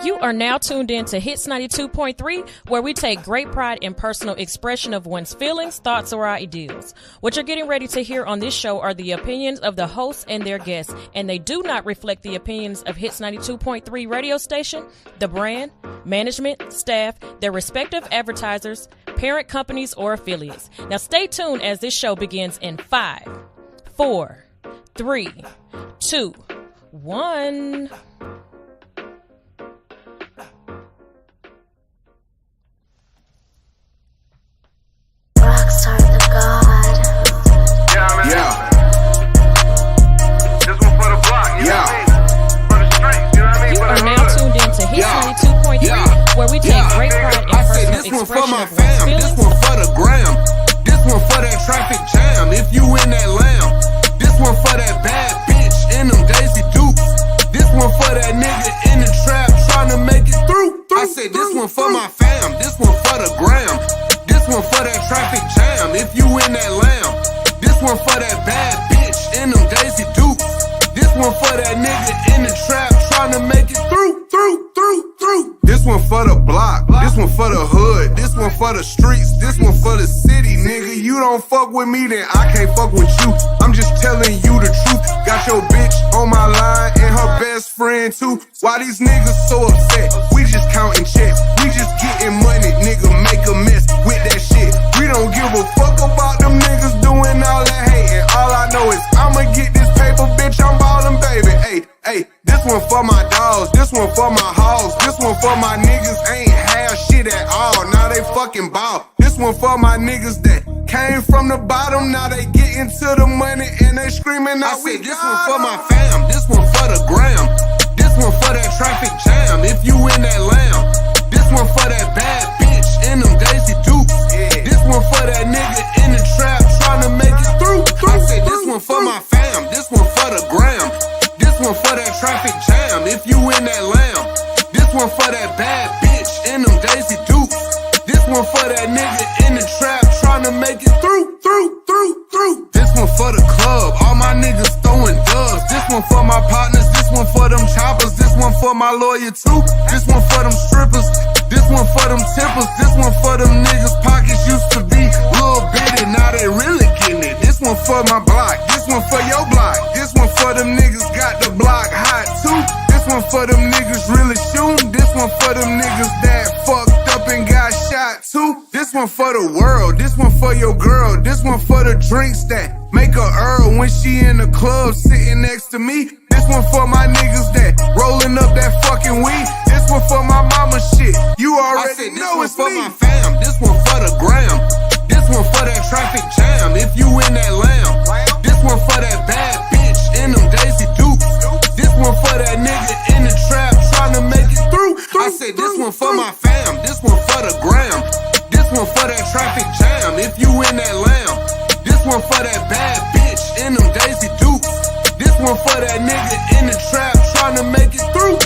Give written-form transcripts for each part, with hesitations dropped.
You are now tuned in to Hits 92.3, where we take great pride in personal expression of one's feelings, thoughts, or ideals. What you're getting ready to hear on this show are the opinions of the hosts and their guests, and they do not reflect the opinions of Hits 92.3 radio station, the brand, management, staff, their respective advertisers, parent companies, or affiliates. Now stay tuned as this show begins in 5, 4, 3, 2, 1. Rockstar the God. Yeah. This one for the block, you know what I mean? For the streets, you know what I mean? You are now tuned in to Hits 92.3, where we take great pride in personal this one for expression my of one's fam, this feelings. one for the gram, this one for that traffic jam. If you in that lamb, this one for that bad bitch in them Daisy Dukes. This one for that nigga in the trap trying to make it through. I said this one for my fam, this one for the gram. This one for that traffic jam, if you in that lamb. This one for that bad bitch in them Daisy Dukes. This one for that nigga in the trap trying to make it through. This one for the block, this one for the hood, this one for the streets, this one for the city, nigga. You don't fuck with me, then I can't fuck with you. I'm just telling you the truth. Got your bitch on my line and her best friend too. Why these niggas so upset? We just counting checks, we just getting money, nigga. Make a mess with that shit. We don't give a fuck about them niggas doing all that hating. All I know is I'ma get this paper, bitch. I'm ballin', baby. Hey, this one for my dogs, this one for my hogs, this one for my niggas ain't have shit at all. Now they fucking ball. This one for my niggas that came from the bottom. Now they getting to the money and they screaming out. I said this one for my fam, this one for the gram, this one for that traffic jam. If you in that lamb, this one for that bad bitch in them Daisy Dukes. This one for that nigga in the trap trying to make it through. I said this one for my fam, this one for the gram. This one for that traffic jam, if you in that lamb. This one for that bad bitch in them Daisy Dukes. This one for that nigga in the trap trying to make it through. This one for the club, all my niggas throwing dubs. This one for my partners, this one for them choppers. This one for my lawyer too. This one for them strippers. This one for them tempers. This one for them niggas pockets used to be little bitty, now they really getting it. This one for my block, this one for your block. This one for them niggas got the block hot too. This one for them niggas really shooting. This one for them niggas that fucked up and got shot too. This one for the world, this one for your girl. This one for the drinks that make her Earl when she in the club sitting next to me. This one for my niggas that rolling up that fucking weed. This one for my mama shit, you already know it's for me. My fam, this one for the gram. This one for that traffic jam, if you in that lamb. This one for that bad bitch in them Daisy Dukes. This one for that nigga in the trap trying to make it through. I said this one for my fam, this one for the gram. This one for that traffic jam, if you in that lamb. This one for that bad bitch in them Daisy Dukes. This one for that nigga in the trap trying to make it through.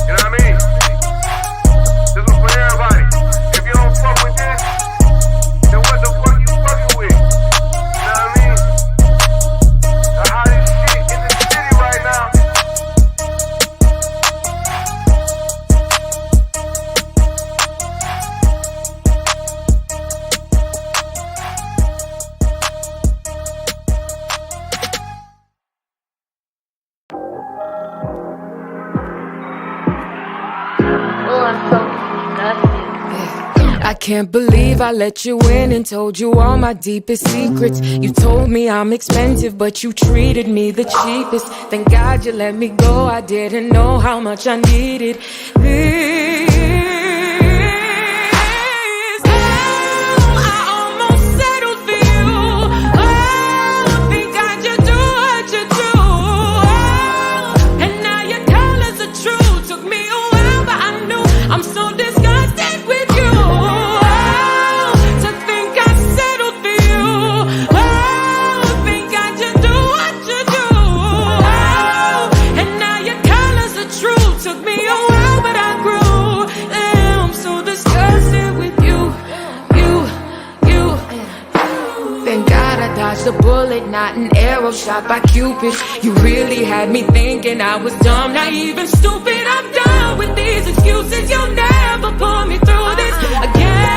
You know what I mean? This one for everybody. If you don't fuck with this, then what the fuck you fucking with? You know what I mean? The hottest shit in the city right now. Oh, I'm so disgusted. I can't believe I let you in and told you all my deepest secrets. You told me I'm expensive, but you treated me the cheapest. Thank God you let me go, I didn't know how much I needed this. I almost settled for you. Oh, think I just do what you do. Oh, and now your colors are true. Took me a while, but I knew I'm so disgusted with you. Took me a while, but I grew. dodged a bullet, not an arrow shot by Cupid. You really had me thinking I was dumb, naive and stupid. I'm done with these excuses. You'll never pull me through this again.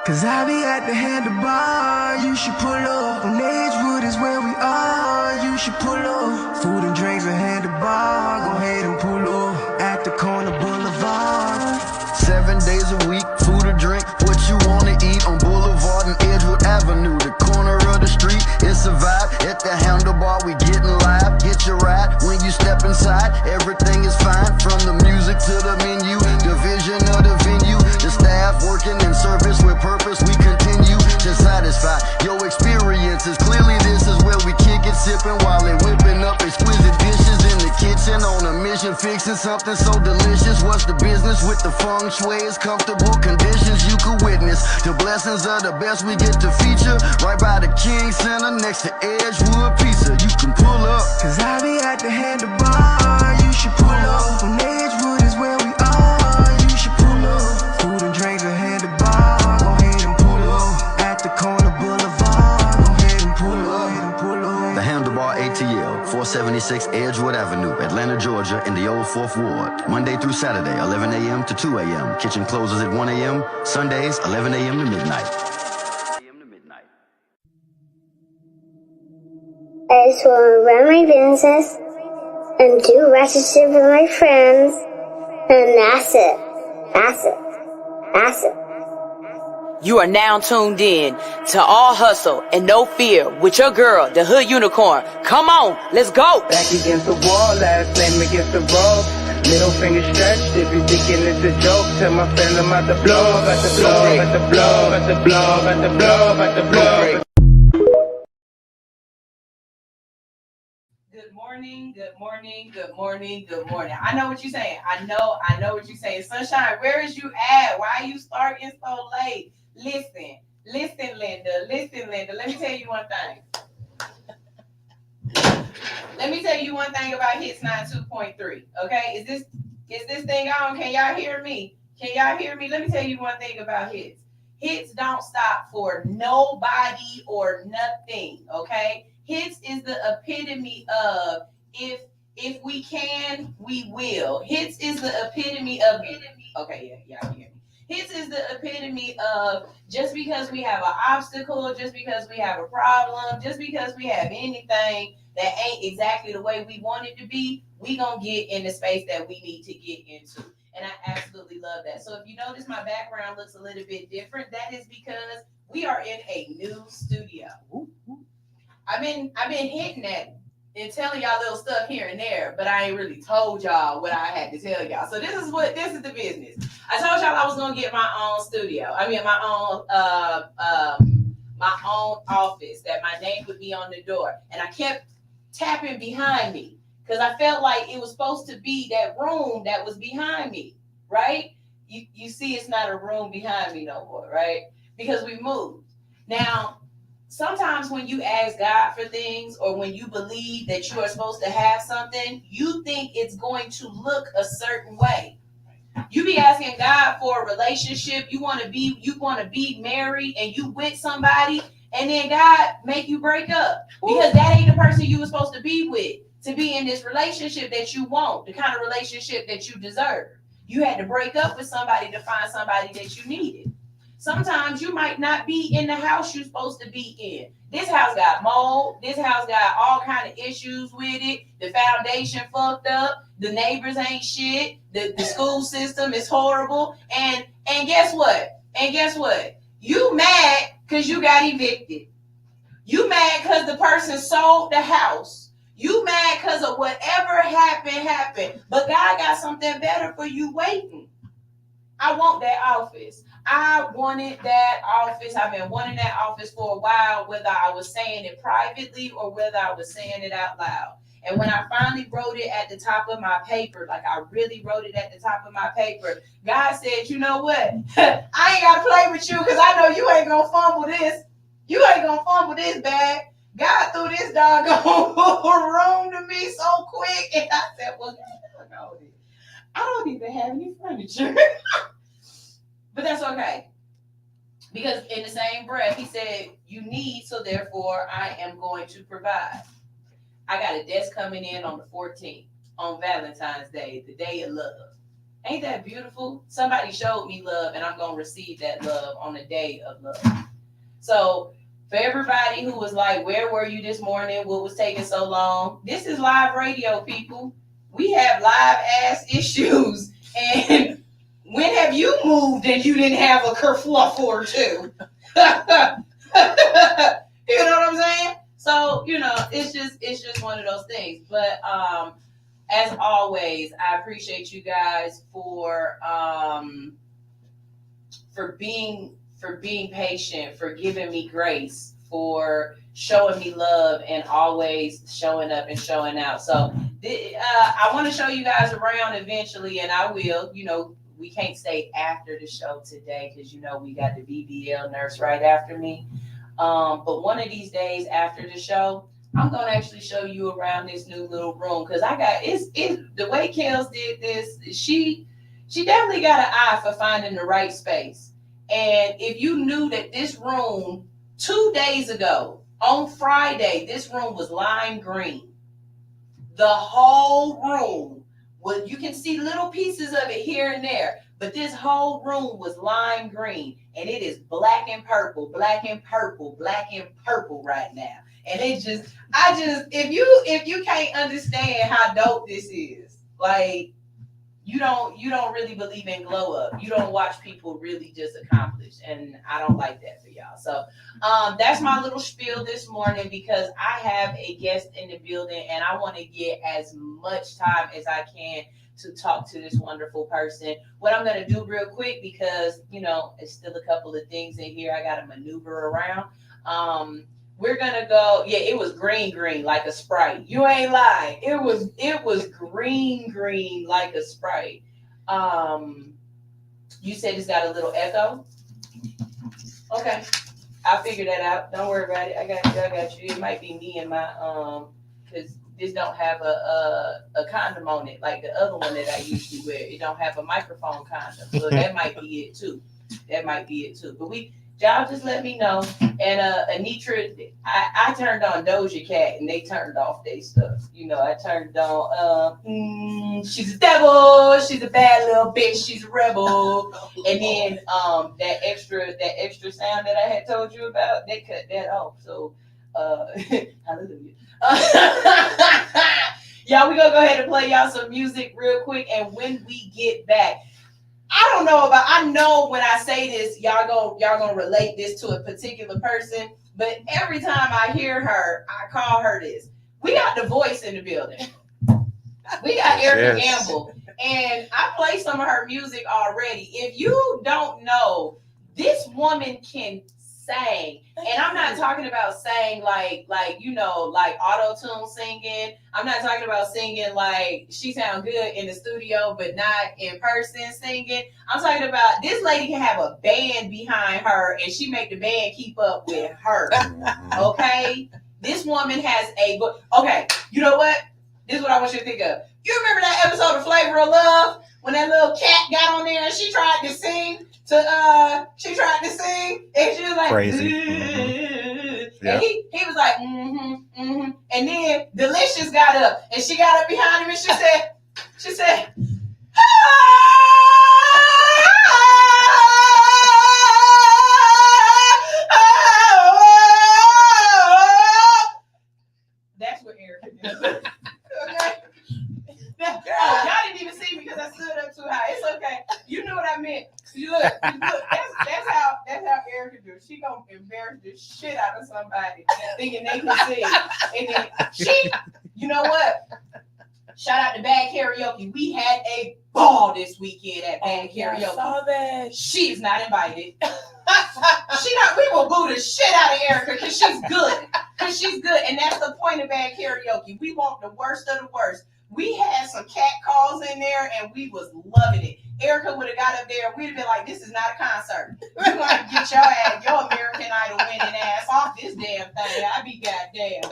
Cause I be at the handlebar, you should pull up. On Edgewood is where we are, you should pull up. Food and drinks at handlebar, go ahead and pull up. At the corner boulevard. 7 days a week, food or drink, what you wanna eat on Boulevard and Edgewood Avenue. The corner of the street, it's a vibe. At the handlebar, we getting live. Get your ride when you step inside. Everything is fine, from the music to the menu. The vision of the venue, the staff working in service with purpose. We continue to satisfy your experiences. Clearly this is where we kick it, sipping while they whipping up exquisite dishes in the kitchen. On a mission, fixing something so delicious. What's the business with the feng shui? It's comfortable conditions you could witness. The blessings of the best we get to feature. Right by the King Center next to Edgewood Pizza. You can pull up. Cause I be at the handlebar, you should pull up. On Edgewood is where we are, you should pull up. Food and drinks at handlebar, go ahead and pull up. At the corner boulevard, go ahead and pull up. The Handlebar ATL, 476 Edgewood Avenue, Atlanta, Georgia, in the old 4th Ward. Monday through Saturday, 11 a.m. to 2 a.m. Kitchen closes at 1 a.m. Sundays, 11 a.m. to midnight. I just want to run my business and do relationship with my friends, and that's it. That's it. That's it. You are now tuned in to All Hustle and No Fear with your girl, the Hood Unicorn. Come on, let's go. Back against the wall, last name against the road. Middle finger stretched, if you thinking it's a joke, tell my friend I'm about to blow, about to blow, about to blow, about to blow, about to blow, about to blow. Good morning, good morning, good morning, good morning. I know what you're saying. I know what you're saying. Sunshine, where is you at? Why are you starting so late? Listen, Linda. Let me tell you one thing. Let me tell you one thing about Hits 92.3. Okay, is this thing on? Can y'all hear me? Let me tell you one thing about Hits. Hits don't stop for nobody or nothing. Okay, Hits is the epitome of if we can, we will. Hits is the epitome of. Okay, yeah, y'all hear me. Hits is the epitome of just because we have an obstacle, just because we have a problem, just because we have anything that ain't exactly the way we want it to be, we gonna get in the space that we need to get into. And I absolutely love that. So if you notice my background looks a little bit different, that is because we are in a new studio. I've been hitting that and telling y'all little stuff here and there, but I ain't really told y'all what I had to tell y'all. So this is the business. I told y'all I was gonna get my own studio. I mean my own office, that my name would be on the door. And I kept tapping behind me because I felt like it was supposed to be that room that was behind me, right? You see it's not a room behind me no more, right? Because we moved. Now, sometimes when you ask God for things, or when you believe that you are supposed to have something, you think it's going to look a certain way. You be asking God for a relationship, you want to be married, and you with somebody, and then God make you break up because that ain't the person you were supposed to be with, to be in this relationship that you want, the kind of relationship that you deserve. You had to break up with somebody to find somebody that you needed. Sometimes you might not be in the house you're supposed to be in. This house got mold. This house got all kind of issues with it. The foundation fucked up. The neighbors ain't shit. The school system is horrible. And guess what? You mad because you got evicted. You mad because the person sold the house. You mad because of whatever happened. But God got something better for you waiting. I want that office. I wanted that office. I've been wanting that office for a while, whether I was saying it privately or whether I was saying it out loud. And when I finally wrote it at the top of my paper, like I really wrote it at the top of my paper, God said, you know what? I ain't got to play with you because I know you ain't going to fumble this. You ain't going to fumble this bag. God threw this doggone room to me so quick. And I said, well, I don't even have any furniture. But that's okay. Because in the same breath, he said, you need, so therefore I am going to provide. I got a desk coming in on the 14th, on Valentine's Day, the day of love. Ain't that beautiful? Somebody showed me love, and I'm going to receive that love on the day of love. So for everybody who was like, where were you this morning? What was taking so long? This is live radio, people. We have live ass issues. And when have you moved and you didn't have a kerfluffle or two? You know what I'm saying? So, it's just one of those things. But as always, I appreciate you guys for being patient, for giving me grace, for showing me love, and always showing up and showing out. So I want to show you guys around eventually, and I will. We can't stay after the show today because we got the BBL nurse right after me. But one of these days after the show, I'm gonna actually show you around this new little room because I got it's the way Kels did this. She definitely got an eye for finding the right space. And if you knew that this room 2 days ago on Friday, this room was lime green. The whole room. Well, you can see little pieces of it here and there, but this whole room was lime green, and it is black and purple right now. And if you can't understand how dope this is, like you don't really believe in glow up. You don't watch people really just accomplish, and I don't like that for y'all. So that's my little spiel this morning because I have a guest in the building and I want to get as much time as I can to talk to this wonderful person. What I'm going to do real quick because, it's still a couple of things in here I got to maneuver around. We're going to go. Yeah, it was green like a Sprite. You ain't lying. It was green like a Sprite. You said it's got a little echo. Okay. I'll figure that out. Don't worry about it. I got you. It might be me and my because this don't have a condom on it like the other one that I usually wear. It don't have a microphone condom. So that might be it too. But y'all just let me know. And Anitra, I turned on Doja Cat and they turned off their stuff. I turned on she's a devil, she's a bad little bitch, she's a rebel. And then that extra sound that I had told you about, they cut that off. So hallelujah. Y'all, we gonna go ahead and play y'all some music real quick, and when we get back, I know when I say this, y'all gonna relate this to a particular person, but every time I hear her, I call her this. We got The Voice in the building. We got Erika Gamble, and I play some of her music already. If you don't know, this woman can sing, and I'm not talking about sing like auto-tune singing. I'm not talking about singing like she sound good in the studio but not in person singing. I'm talking about this lady can have a band behind her and she make the band keep up with her. Okay, this woman has okay, you know what, this is what I want you to think of. You remember that episode of Flavor of Love when that little cat got on there and she tried to sing and she was like crazy. And he was like and then Delicious got up and she got up behind him and she said Look, that's how Erika do. She gonna embarrass the shit out of somebody thinking they can sing. And then you know what? Shout out to Bad Karaoke. We had a ball this weekend at Bad Karaoke. I saw that. She's not invited. We will boo the shit out of Erika because she's good. And that's the point of Bad Karaoke. We want the worst of the worst. We had some cat calls in there and we was loving it. Erika would have got up there and we'd have been like, this is not a concert. You're going to get your American Idol winning ass off this damn thing. I be goddamn.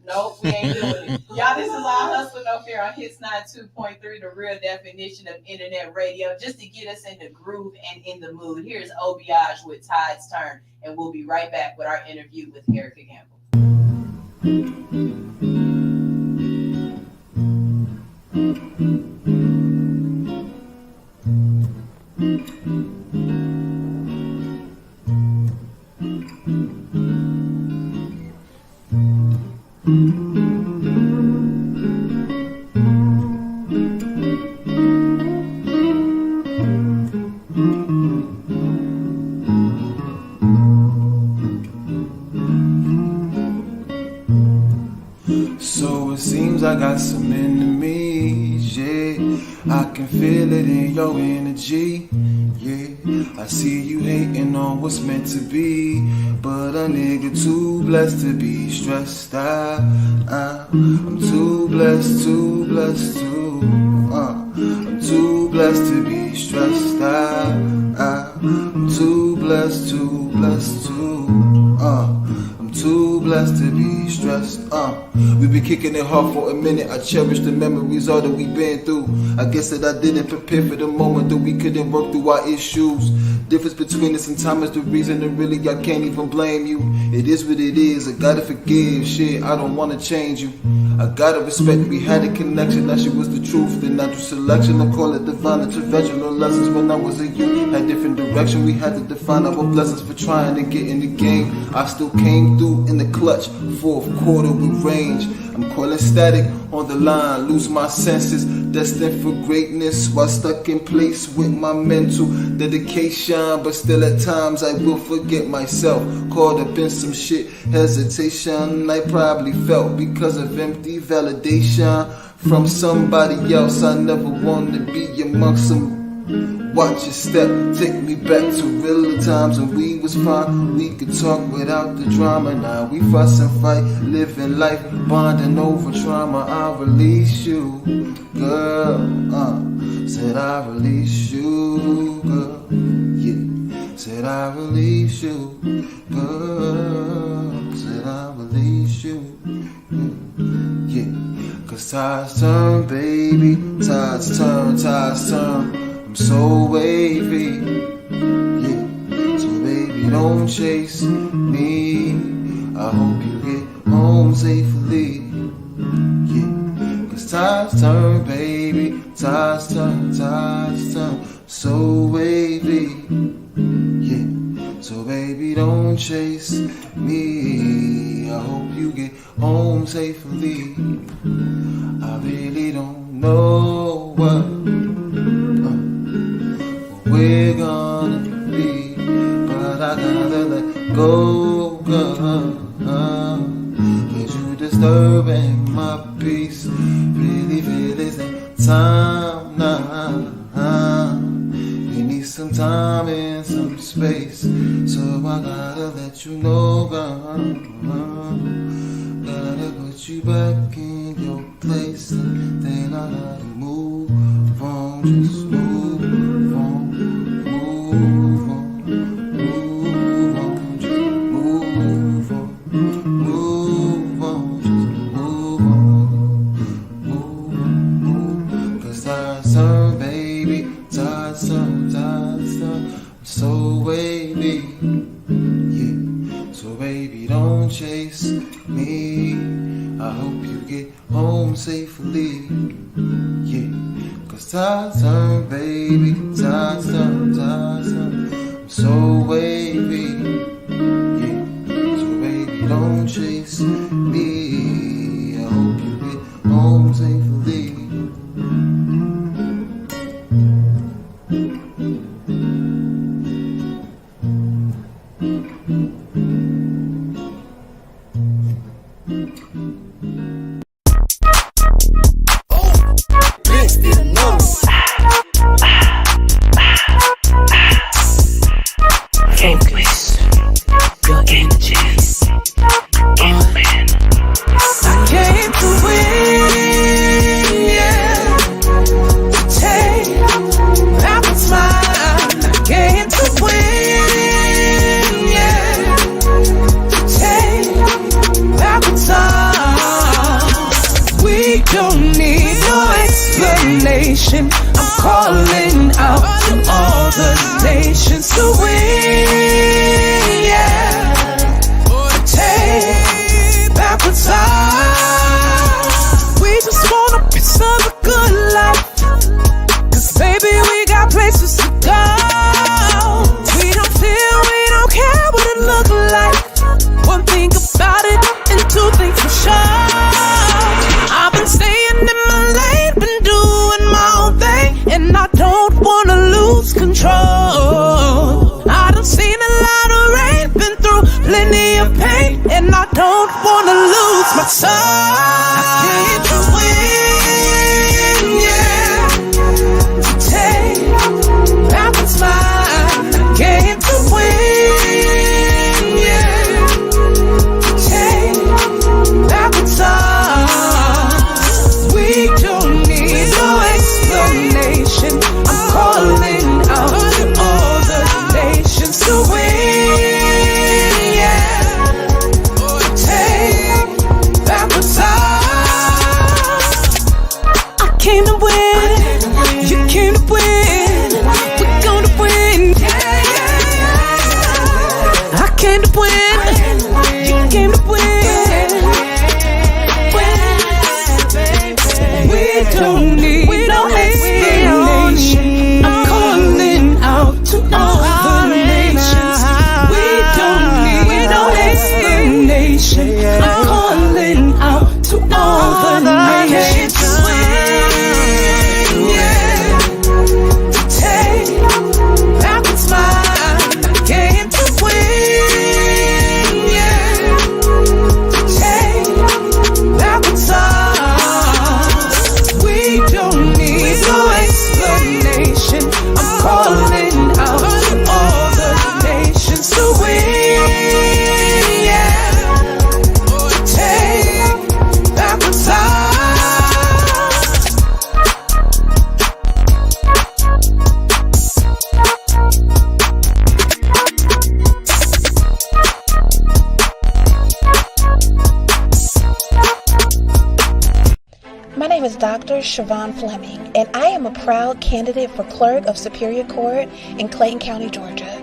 Nope, we ain't doing it. Y'all, this is All Hustle No Fear on Hits 92.3, the real definition of internet radio, just to get us in the groove and in the mood. Here's Obiage with Tide's Turn, and we'll be right back with our interview with Erika Campbell. So it seems I got some enemies, yeah. I can feel it in your energy, yeah. I see you hating on what's meant to be, but a nigga too blessed to be stressed out. I'm too blessed, I'm too blessed to be stressed out. I'm too blessed, I'm too blessed to be stressed. We been kicking it hard for a minute. I cherish the memories all that we been through. I guess that I didn't prepare for the moment that we couldn't work through our issues. Difference between us and time is the reason, and really I can't even blame you. It is what it is. I gotta forgive. Shit, I don't wanna change you. I gotta respect we had a connection. That shit was the truth. The natural selection, I call it divine intervention. No lessons when I was a youth. Had different direction. We had to define our blessings for trying to get in the game. I still came through in the clutch. Fourth quarter with range. I'm calling static on the line, lose my senses, destined for greatness while stuck in place with my mental dedication. But still at times I will forget myself, caught up in some shit, hesitation I probably felt because of empty validation from somebody else. I never wanted to be amongst some. Watch your step, take me back to realer times when we was fine. We could talk without the drama. Now we fuss and fight, living life, bonding over trauma. I release you, girl. Said I release you, girl. Yeah. Said I release you, girl. Said I release you, yeah. Cause tides turn, baby. Tides turn. I'm so wavy, yeah. So baby, don't chase me. I hope you get home safely, yeah. Cause tides turn, baby. Tides turn. So wavy, yeah. So baby, don't chase me. I hope you get home safely. I really don't know what we're gonna be, but I gotta let go, girl. Cause you disturbing my peace. Really feel it's that time now. You need some time and some space, so I gotta let you know, girl. Gotta put you back in your place, and then I gotta move on, just move on. Move on, just move on. Cause tides turn, baby, tides turn. I'm so wavy, yeah. So baby, don't chase me. I hope you get home safely, yeah. Cause tides turn, baby, tides turn. I'm so wavy, yeah. So baby, don't chase me. I hope you get home safely. calling out to all the nations to win, yeah. Take back what's ours. We just want a piece of the good life. 'Cause baby, we got places to go. We don't feel, we don't care what it look like. One thing about it, and two things for sure. I've been staying in my lane, been doing my own thing, and I don't wanna lose control. I done seen a lot of rain, been through plenty of pain, and I don't wanna lose my soul. I came to win, yeah. To take back what's mine. I came to win, yeah. To take back what's ours. We don't need no explanation. I'm calling out to all the nations to win, yeah. Take back what's ours. I came to win, you came to win. We're gonna win, yeah, yeah, yeah. I came to win, you came to win. We don't need no explanation. I'm calling out to all the nations. We don't need no explanation. I'm calling out to all the nations. Yeah. To take back what's mine. I came to win. Yeah. To take back what's ours. We don't need no explanation. I'm calling out to all the nations to win, yeah. To take back what's ours. My name is Dr. Siobhan Fleming, and I am a proud candidate for Clerk of Superior Court in Clayton County, Georgia.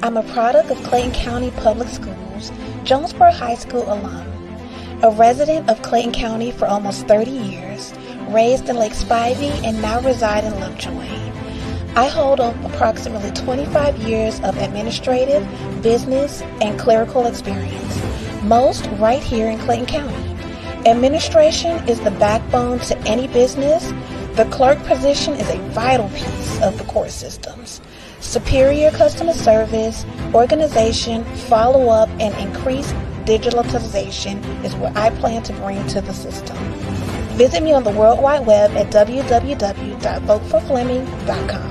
I'm a product of Clayton County Public Schools, Jonesboro High School alum, a resident of Clayton County for almost 30 years, raised in Lake Spivey, and now reside in Lovejoy. I hold approximately 25 years of administrative, business, and clerical experience, most right here in Clayton County. Administration is the backbone to any business. The clerk position is a vital piece of the court systems. Superior customer service, organization, follow-up, and increased digitalization is what I plan to bring to the system. Visit me on the World Wide Web at www.voteforfleming.com.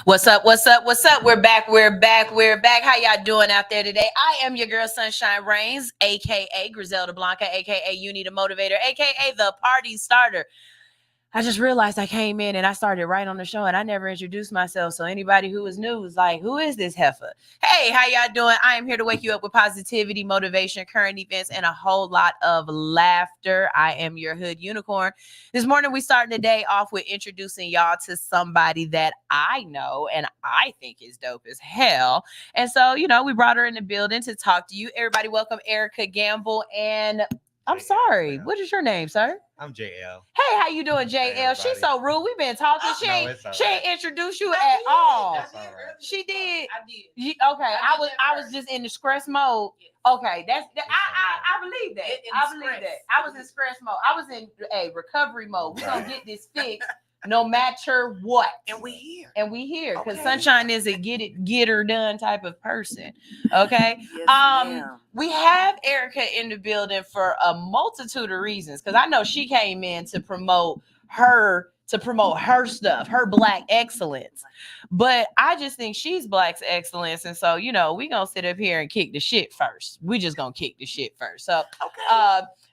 What's up? What's up? What's up? We're back. We're back. We're back. How y'all doing out there today? I am your girl, Sunshine Reigns, aka Griselda Blanca, aka You Need a Motivator, aka the Party Starter. I just realized I came in and I started right on the show and I never introduced myself. So anybody who is new is like, who is this heifer? Hey, how y'all doing? I am here to wake you up with positivity, motivation, current events, and a whole lot of laughter. I am your hood unicorn. This morning, we starting the day off with introducing y'all to somebody that I know and I think is dope as hell. And so, you know, we brought her in the building to talk to you. Everybody welcome Erika Gamble. And I'm sorry, what is your name, sir? I'm JL. Hey, how you doing, JL? Hey, She's so rude. We've been talking. She ain't introduced you at all. She did. I did. Okay, I was just in the stress mode. Okay, I believe that. I believe that. I was in stress mode. I was in a recovery mode. We're gonna get this fixed no matter what. And we here. Because Sunshine is a get her done type of person. Okay. Yes, we have Erika in the building for a multitude of reasons. Because I know she came in to promote her stuff, her Black excellence. But I just think she's Black's excellence. And so, you know, we're gonna sit up here and kick the shit first. We just gonna kick the shit first. So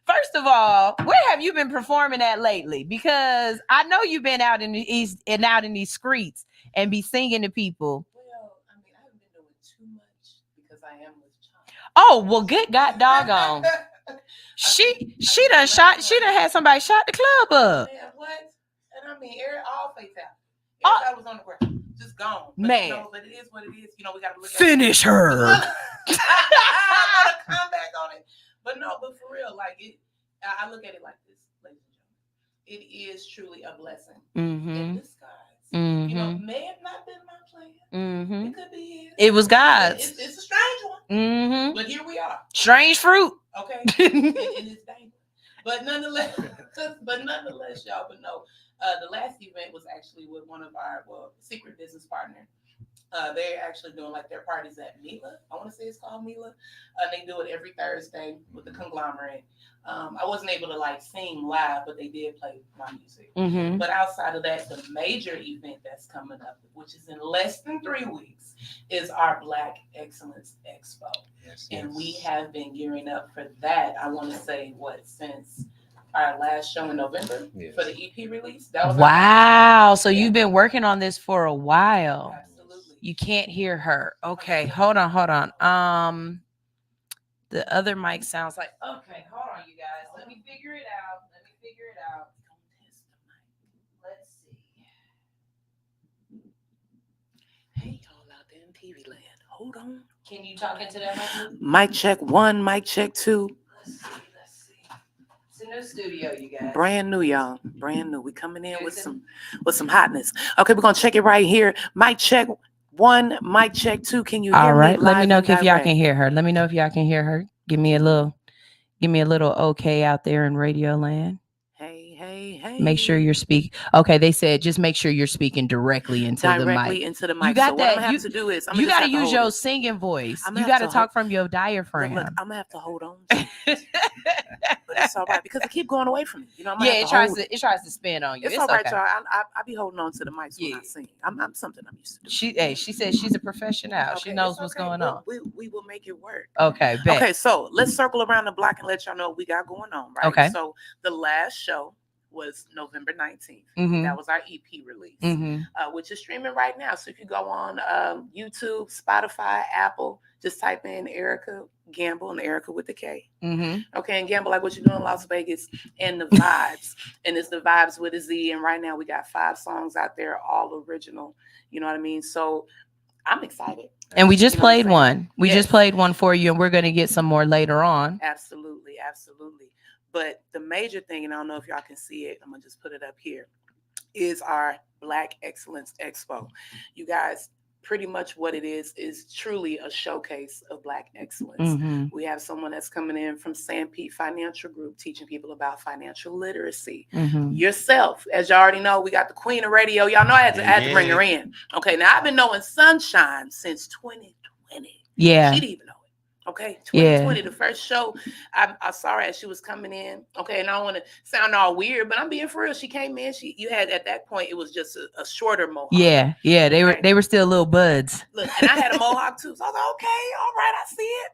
first of all, where have you been performing at lately? Because I know you've been out in the East and out in these streets and be singing to people. Well, I mean, I haven't been doing too much because I am with child. Oh, well, good God doggone. She done had somebody shot the club up. Man, what? And I mean, all fatality. Oh. Everybody was on the ground, just gone. But, Man. you know, but it is what it is. You know, we got to look Finish at it. her. I'm gonna come back on it. But no, but for real, like it, I look at it like this, ladies and gentlemen. It is truly a blessing in disguise. You know, may have not been my plan. It could be his. It was God's. It's a strange one. But here we are. Strange fruit. Okay. and it's dangerous. But nonetheless, y'all would know. The last event was actually with one of our secret business partners. They're actually doing like their parties at Mila. I want to say it's called Mila. They do it every Thursday with the conglomerate. I wasn't able to like sing live, but they did play my music. But outside of that, the major event that's coming up, which is in less than 3 weeks, is our Black Excellence Expo. And we have been gearing up for that. I want to say since our last show in November for the EP release. That was wow. So you've been working on this for a while. Absolutely. You can't hear her. Okay, hold on. The other mic sounds like okay, hold on, you guys. Let me figure it out. Let's see. Hey, y'all out there in TV land. Hold on. Can you talk into that mic? Mic check 1, mic check 2. Let's see. It's a new studio, you guys. Brand new, y'all. Brand new. We coming in with some hotness. Okay, we're gonna check it right here. Mic check 1, mic check 2. Can you hear me? All right. Let me know live if and y'all direct? can hear her. Let me know if y'all can hear her. Give me a little okay out there in radio land. Hey. Make sure you're speaking. Okay, they said just make sure you're speaking directly into the mic. You got so what I'm gonna have to do is you got to use your singing voice. You got to talk from your diaphragm. Look, I'm gonna have to hold on. But it's all right because it keep going away from me. You know, it tries to spin on you. It's all right, y'all. I be holding on to the mics when I sing. I'm something I'm used to doing. She says she's a professional. Okay, she knows what's going on. We will make it work. Okay, bet. Okay, so let's circle around the block and let y'all know what we got going on, right? Okay. So the last show was November 19th. That was our EP release, which is streaming right now. So if you go on YouTube, Spotify, Apple, just type in Erika Gamble, and Erika with the K. Okay, and Gamble like what you do in Las Vegas, and the vibes. And it's the vibes with a Z. And right now we got 5 songs out there, all original. You know what I mean? So I'm excited. And we just played one. We just played one for you, and we're going to get some more later on. Absolutely. But the major thing, and I don't know if y'all can see it, I'm going to just put it up here, is our Black Excellence Expo. You guys, pretty much what it is truly a showcase of Black excellence. We have someone that's coming in from San Pete Financial Group teaching people about financial literacy. Yourself, as you already know, we got the queen of radio. Y'all know I had to bring her in. Okay, now I've been knowing Sunshine since 2020. Yeah. She didn't even know it. Okay, 2020, the first show, I saw her as she was coming in. Okay, and I don't want to sound all weird, but I'm being for real. She came in. You had at that point, it was just a shorter mohawk. Yeah, they were still little buds. Look, and I had a mohawk too. So I was like, okay, all right, I see it.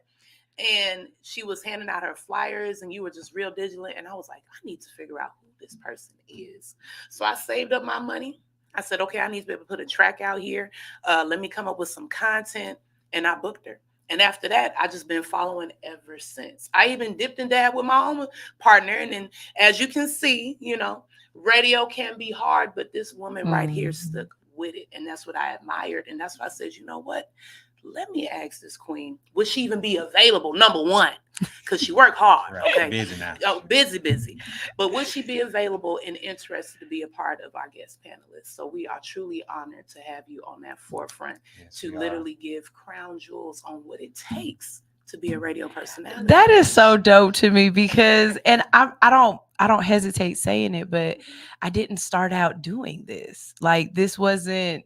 And she was handing out her flyers, and you were just real vigilant. And I was like, I need to figure out who this person is. So I saved up my money. I said, okay, I need to be able to put a track out here. Let me come up with some content, and I booked her. And after that, I just been following ever since. I even dipped and dabbed with my own partner. And then, as you can see, you know, radio can be hard, but this woman right here stuck with it. And that's what I admired. And that's why I said, you know what? Let me ask this queen, would she even be available? Number one, because she worked hard. Right. Okay. Busy now. Oh, busy. But would she be available and interested to be a part of our guest panelists? So we are truly honored to have you on that forefront to literally give crown jewels on what it takes to be a radio personality. That is so dope to me because, and I don't hesitate saying it, but I didn't start out doing this. Like this wasn't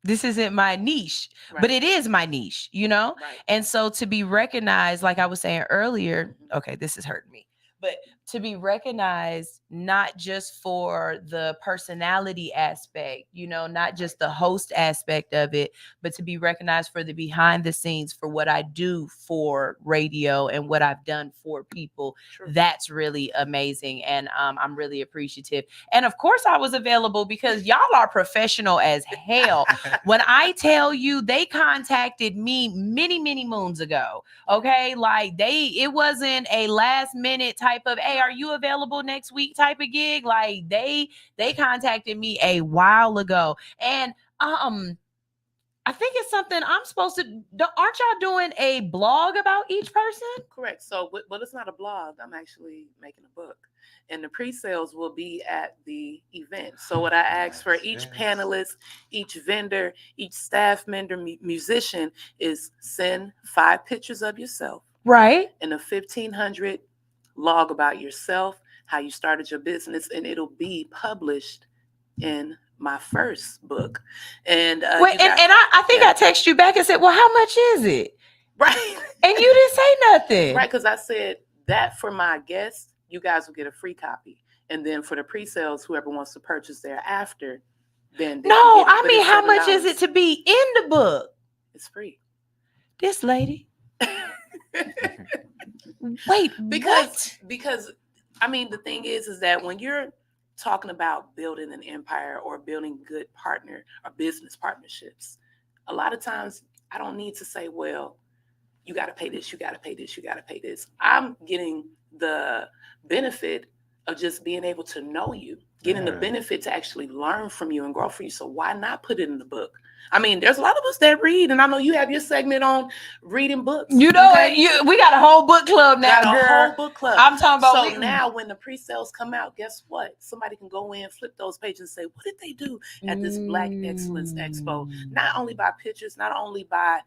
this isn't my niche, but it is my niche, you know? Right. And so to be recognized, like I was saying earlier, okay, this is hurting me, but to be recognized not just for the personality aspect, you know, not just the host aspect of it, but to be recognized for the behind the scenes for what I do for radio and what I've done for people. True. That's really amazing. And I'm really appreciative. And of course I was available because y'all are professional as hell. When I tell you they contacted me many moons ago, okay, like it wasn't a last minute type of, hey, are you available next week type of gig. Like they contacted me a while ago. And I think it's something I'm supposed to do. Aren't y'all doing a blog about each person? Correct. So, but it's not a blog. I'm actually making a book. And the pre-sales will be at the event. So what I ask for each panelist, each vendor, each staff member, musician is send 5 pictures of yourself. Right. And a 1,500 log about yourself, how you started your business, and it'll be published in my first book. And wait, I think I texted you back and said, well, how much is it? Right. And you didn't say nothing. Right, because I said that for my guests, you guys will get a free copy. And then for the pre-sales, whoever wants to purchase thereafter, then no, I mean, how much is it to be in the book? It's free. This lady. Wait, because I mean, the thing is that when you're talking about building an empire or building good partner or business partnerships, a lot of times I don't need to say, well, you got to pay this, you got to pay this, you got to pay this. I'm getting the benefit of just being able to know you, getting the benefit to actually learn from you and grow for you. So why not put it in the book? I mean, there's a lot of us that read, and I know you have your segment on reading books. You know, we got a whole book club now, got a girl. whole book club. I'm talking about. So now, when the pre-sales come out, guess what? Somebody can go in, flip those pages, and say, "What did they do at this Black Excellence Expo?" Not only by pictures, not only by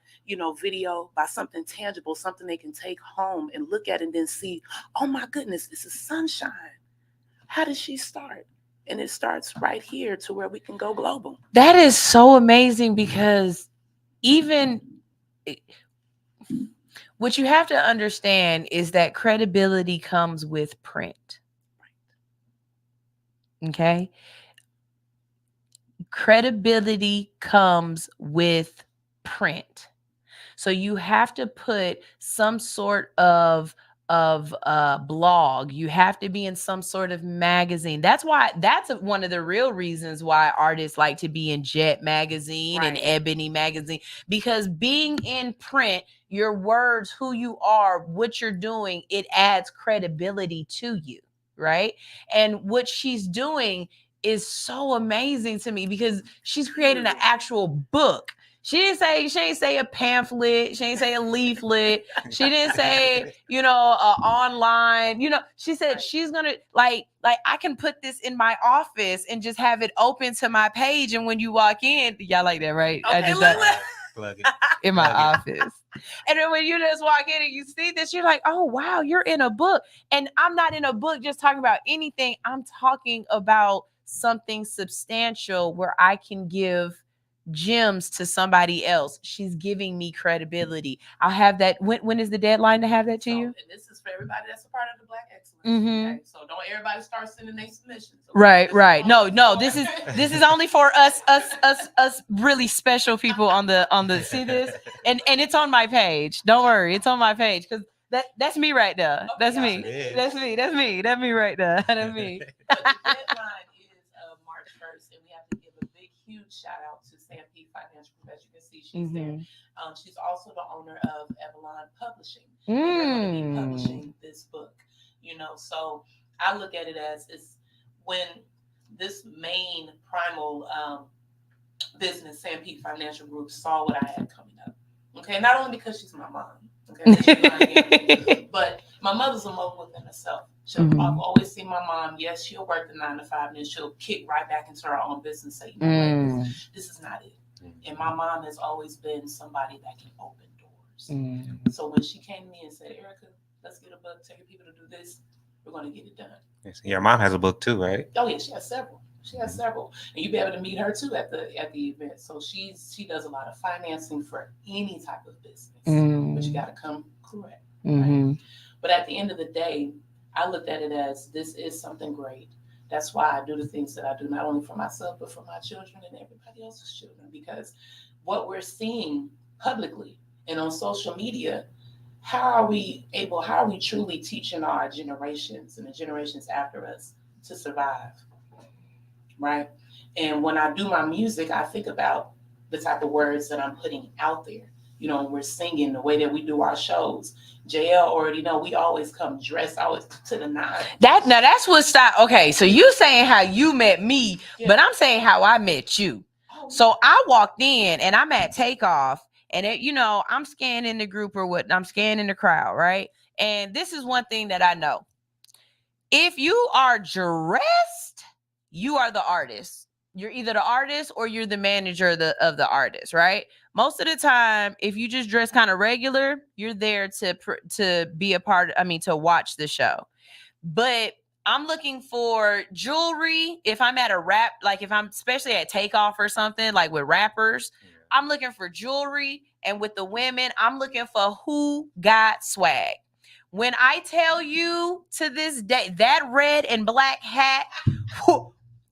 video, by something tangible, something they can take home and look at, and then see, "Oh my goodness, this is Sunshine. How did she start?" And it starts right here to where we can go global. That is so amazing, because even what you have to understand is that credibility comes with print. Okay? Credibility comes with print. So you have to put some sort of blog. You have to be in some sort of magazine. That's one of the real reasons why artists like to be in Jet magazine and Ebony magazine, because being in print, your words, who you are, what you're doing, it adds credibility to you, right? And what she's doing is so amazing to me, because she's creating an actual book. She ain't say a pamphlet. She ain't say a leaflet. She didn't say, online, she said she's going to like I can put this in my office and just have it open to my page. And when you walk in, y'all like that, right? Okay, I just plug it in my office. And then when you just walk in and you see this, you're like, oh, wow, you're in a book. And I'm not in a book just talking about anything. I'm talking about something substantial where I can give gems to somebody else. She's giving me credibility. I'll have that. When is the deadline to have that to you? And this is for everybody that's a part of the Black Excellence. Mm-hmm. Okay? So don't everybody start sending their submissions. Okay? Right. No. This is only for us really special people on the see this, and it's on my page. Don't worry, it's on my page, because that's me right there. That's me. That's me. That's me. That's me right there. That's me. But the deadline is March 1st, and we have to give a big, huge shout out to Stampede Financial Group. As you can see, she's there. She's also the owner of Evelyn Publishing. And they're going to be publishing this book. So I look at it as it's when this main primal business, Stampede Financial Group, saw what I had coming up. Okay, not only because she's my mom, okay, but my mother's a mogul within herself. I've always seen my mom. Yes, she'll work the 9 to 5, and then she'll kick right back into her own business. Say, this is not it. And my mom has always been somebody that can open doors. So when she came to me and said, Erika, let's get a book, tell your people to do this, we're going to get it done. Yes. Your mom has a book too, right? Oh yeah, she has several. And you'll be able to meet her too at the event. So she does a lot of financing for any type of business, but you got to come correct. Right? But at the end of the day, I looked at it as this is something great. That's why I do the things that I do, not only for myself, but for my children and everybody else's children. Because what we're seeing publicly and on social media, how are we truly teaching our generations and the generations after us to survive? Right? And when I do my music, I think about the type of words that I'm putting out there. You know, we're singing the way that we do our shows. JL already know we always come dressed always to the nine. That's what stop. Okay, so you saying how you met me, but I'm saying how I met you. So I walked in and I'm at takeoff, and I'm scanning the group or what I'm scanning the crowd, right? And this is one thing that I know: if you are dressed, you are the artist. You're either the artist or you're the manager of the artist, right? Most of the time, if you just dress kind of regular, you're there to be a part. To watch the show. But I'm looking for jewelry. If I'm at a rap, like if I'm especially at Takeoff or something, like with rappers, I'm looking for jewelry. And with the women, I'm looking for who got swag. When I tell you to this day, that red and black hat,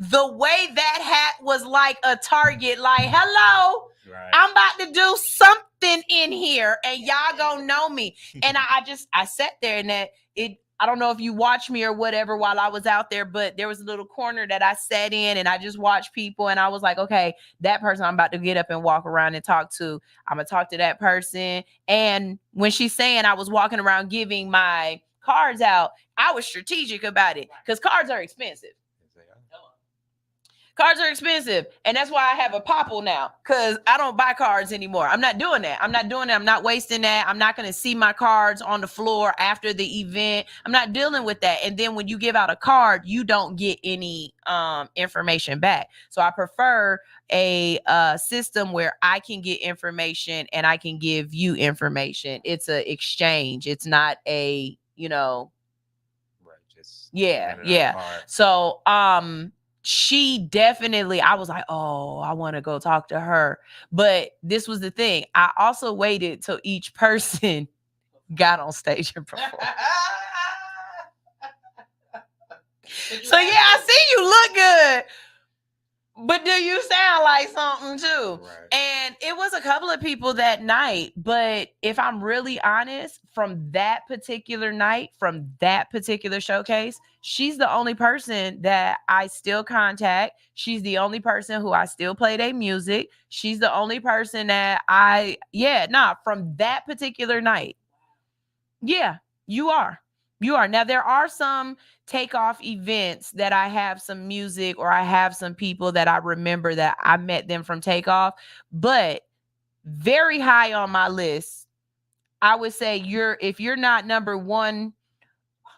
the way that hat was like a target, like, hello, right. I'm about to do something in here and y'all gonna know me. And I sat there and I don't know if you watched me or whatever while I was out there, but there was a little corner that I sat in and I just watched people. And I was like, okay, that person I'm about to get up and walk around and talk to, I'm going to talk to that person. And when she's saying I was walking around giving my cards out, I was strategic about it because cards are expensive. Cards are expensive. And that's why I have a popple now, because I don't buy cards anymore. I'm not doing that. I'm not wasting that. I'm not going to see my cards on the floor after the event. I'm not dealing with that. And then when you give out a card, you don't get any information back. So I prefer a system where I can get information and I can give you information. It's an exchange. It's not a, right, just yeah. So she definitely, I was like, oh, I want to go talk to her. But this was the thing. I also waited till each person got on stage and performed. So yeah, I see you look good. But do you sound like something too? Right. And it was a couple of people that night. But if I'm really honest, from that particular night, from that particular showcase, she's the only person that I still contact. She's the only person who I still play their music. She's the only person that from that particular night. Yeah, you are. You are. Now, there are some Takeoff events that I have some music or I have some people that I remember that I met them from Takeoff, but very high on my list. I would say if you're not number one,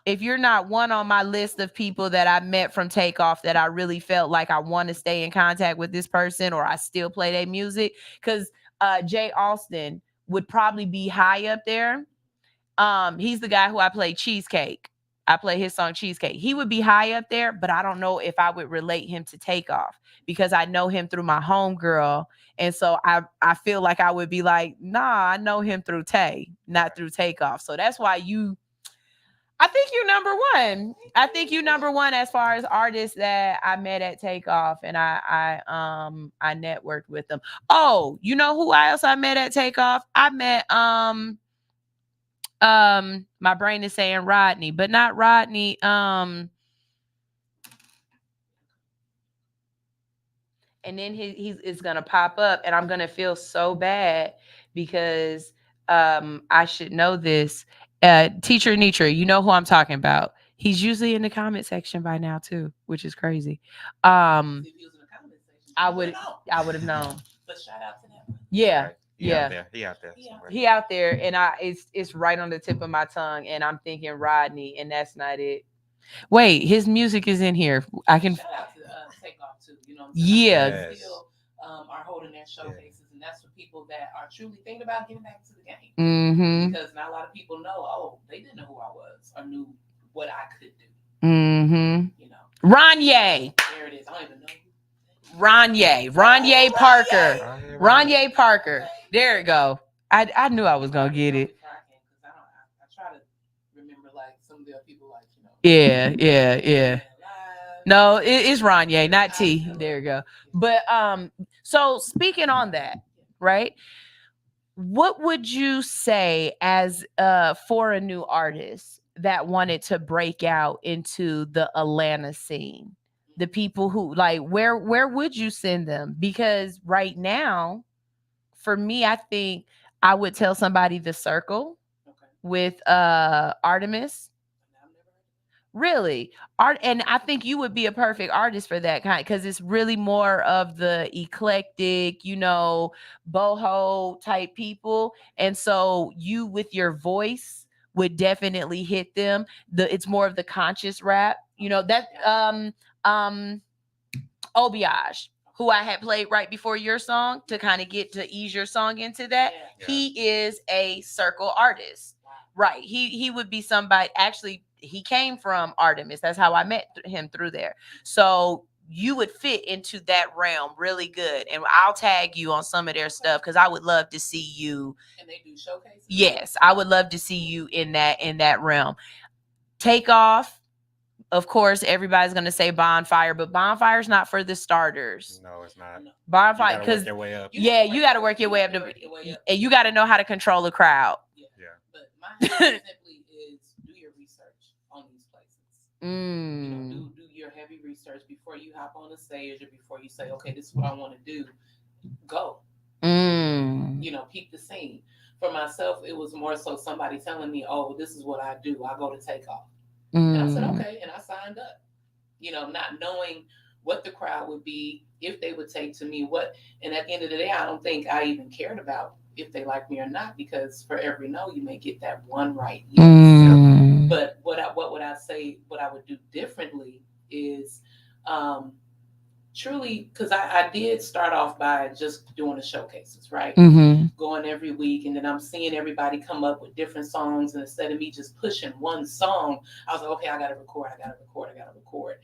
if you're not one on my list of people that I met from Takeoff that I really felt like I want to stay in contact with this person or I still play their music, because Jay Austin would probably be high up there. He's the guy who I play Cheesecake. I play his song Cheesecake. He would be high up there, but I don't know if I would relate him to Takeoff because I know him through my homegirl. And so I feel like I would be like, nah, I know him through Tay, not through Takeoff. So that's why I think you're number one. I think you number one as far as artists that I met at Takeoff and I networked with them. Oh, you know who else I met at Takeoff? I met my brain is saying Rodney, but not Rodney. And then he's gonna pop up, and I'm gonna feel so bad because I should know this. Teacher Nitra, you know who I'm talking about. He's usually in the comment section by now too, which is crazy. I would have known. But shout out to them. Yeah. He out there. He out there, and it's right on the tip of my tongue, and I'm thinking Rodney, and that's not it. Wait, his music is in here. I can shout out to Takeoff too. You know, yeah. They still are holding their showcases, and that's for people that are truly thinking about getting back to the game. Mm-hmm. Because not a lot of people know. Oh, they didn't know who I was or knew what I could do. Mm-hmm. You know, Ronye. There it is. I don't even know. Ronye Parker. Ronye Parker. There it go. I knew I was gonna get it. I try to remember like some of the people, like Yeah. No, it's Ronye, not T. There you go. But so speaking on that, right? What would you say as for a new artist that wanted to break out into the Atlanta scene? The people who like where would you send them? Because right now, for me, I think I would tell somebody the circle with Artemis. Really, art, and I think you would be a perfect artist for that kind because it's really more of the eclectic, boho type people, and so you with your voice would definitely hit them. It's more of the conscious rap, that um Obiage, who I had played right before your song to kind of get to ease your song into that. Yeah. He is a circle artist. Right. He would be somebody. Actually, he came from Artemis. That's how I met him through there. So you would fit into that realm really good. And I'll tag you on some of their stuff because I would love to see you. And they do showcases. Yes, I would love to see you in that realm. Takeoff. Of course, everybody's gonna say Bonfire, but Bonfire's not for the starters. No, it's not. Bonfire, You gotta because work your way up. you got to work your way up, and you got to know how to control a crowd. Yeah. But my advice simply is do your research on these places. Do your heavy research before you hop on the stage or before you say, okay, this is what I want to do. Go. Peep the scene. For myself, it was more so somebody telling me, oh, this is what I do. I go to Takeoff. And I said, okay. And I signed up, not knowing what the crowd would be, if they would take to me, what. And at the end of the day, I don't think I even cared about if they like me or not, because for every no, you may get that one right. Yes. But what would I say, what I would do differently is truly, because I did start off by just doing the showcases, right? Going every week, and then I'm seeing everybody come up with different songs, and instead of me just pushing one song, I was like, okay, I gotta record.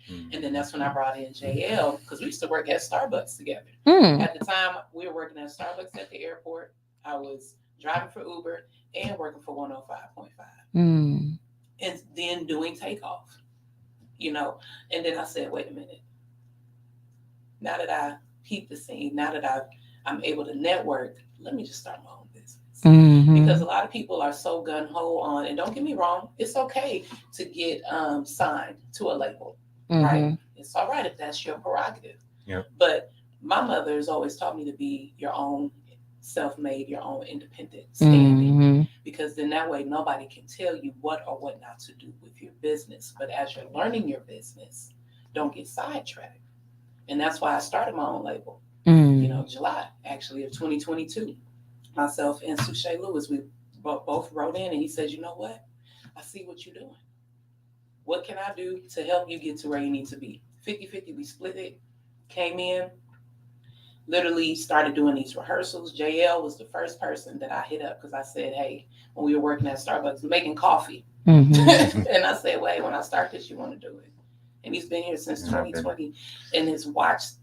And then that's when I brought in JL, because we used to work at Starbucks together. At the time, we were working at Starbucks at the airport. I was driving for Uber and working for 105.5. And then doing Takeoff, and then I said, wait a minute. Now that I peep the scene, now that I'm able to network, let me just start my own business. Because a lot of people are so gung-ho on, and don't get me wrong, it's okay to get signed to a label, right? It's all right if that's your prerogative. Yeah. But my mother has always taught me to be your own self-made, your own independent standing, because then that way nobody can tell you what or what not to do with your business. But as you're learning your business, don't get sidetracked. And that's why I started my own label, July, actually, of 2022. Myself and Suche Lewis, we both wrote in, and he says, you know what? I see what you're doing. What can I do to help you get to where you need to be? 50-50, we split it, came in, literally started doing these rehearsals. JL was the first person that I hit up because I said, hey, when we were working at Starbucks, making coffee. And I said, wait, when I start this, you want to do it? And he's been here since 2020 and has watched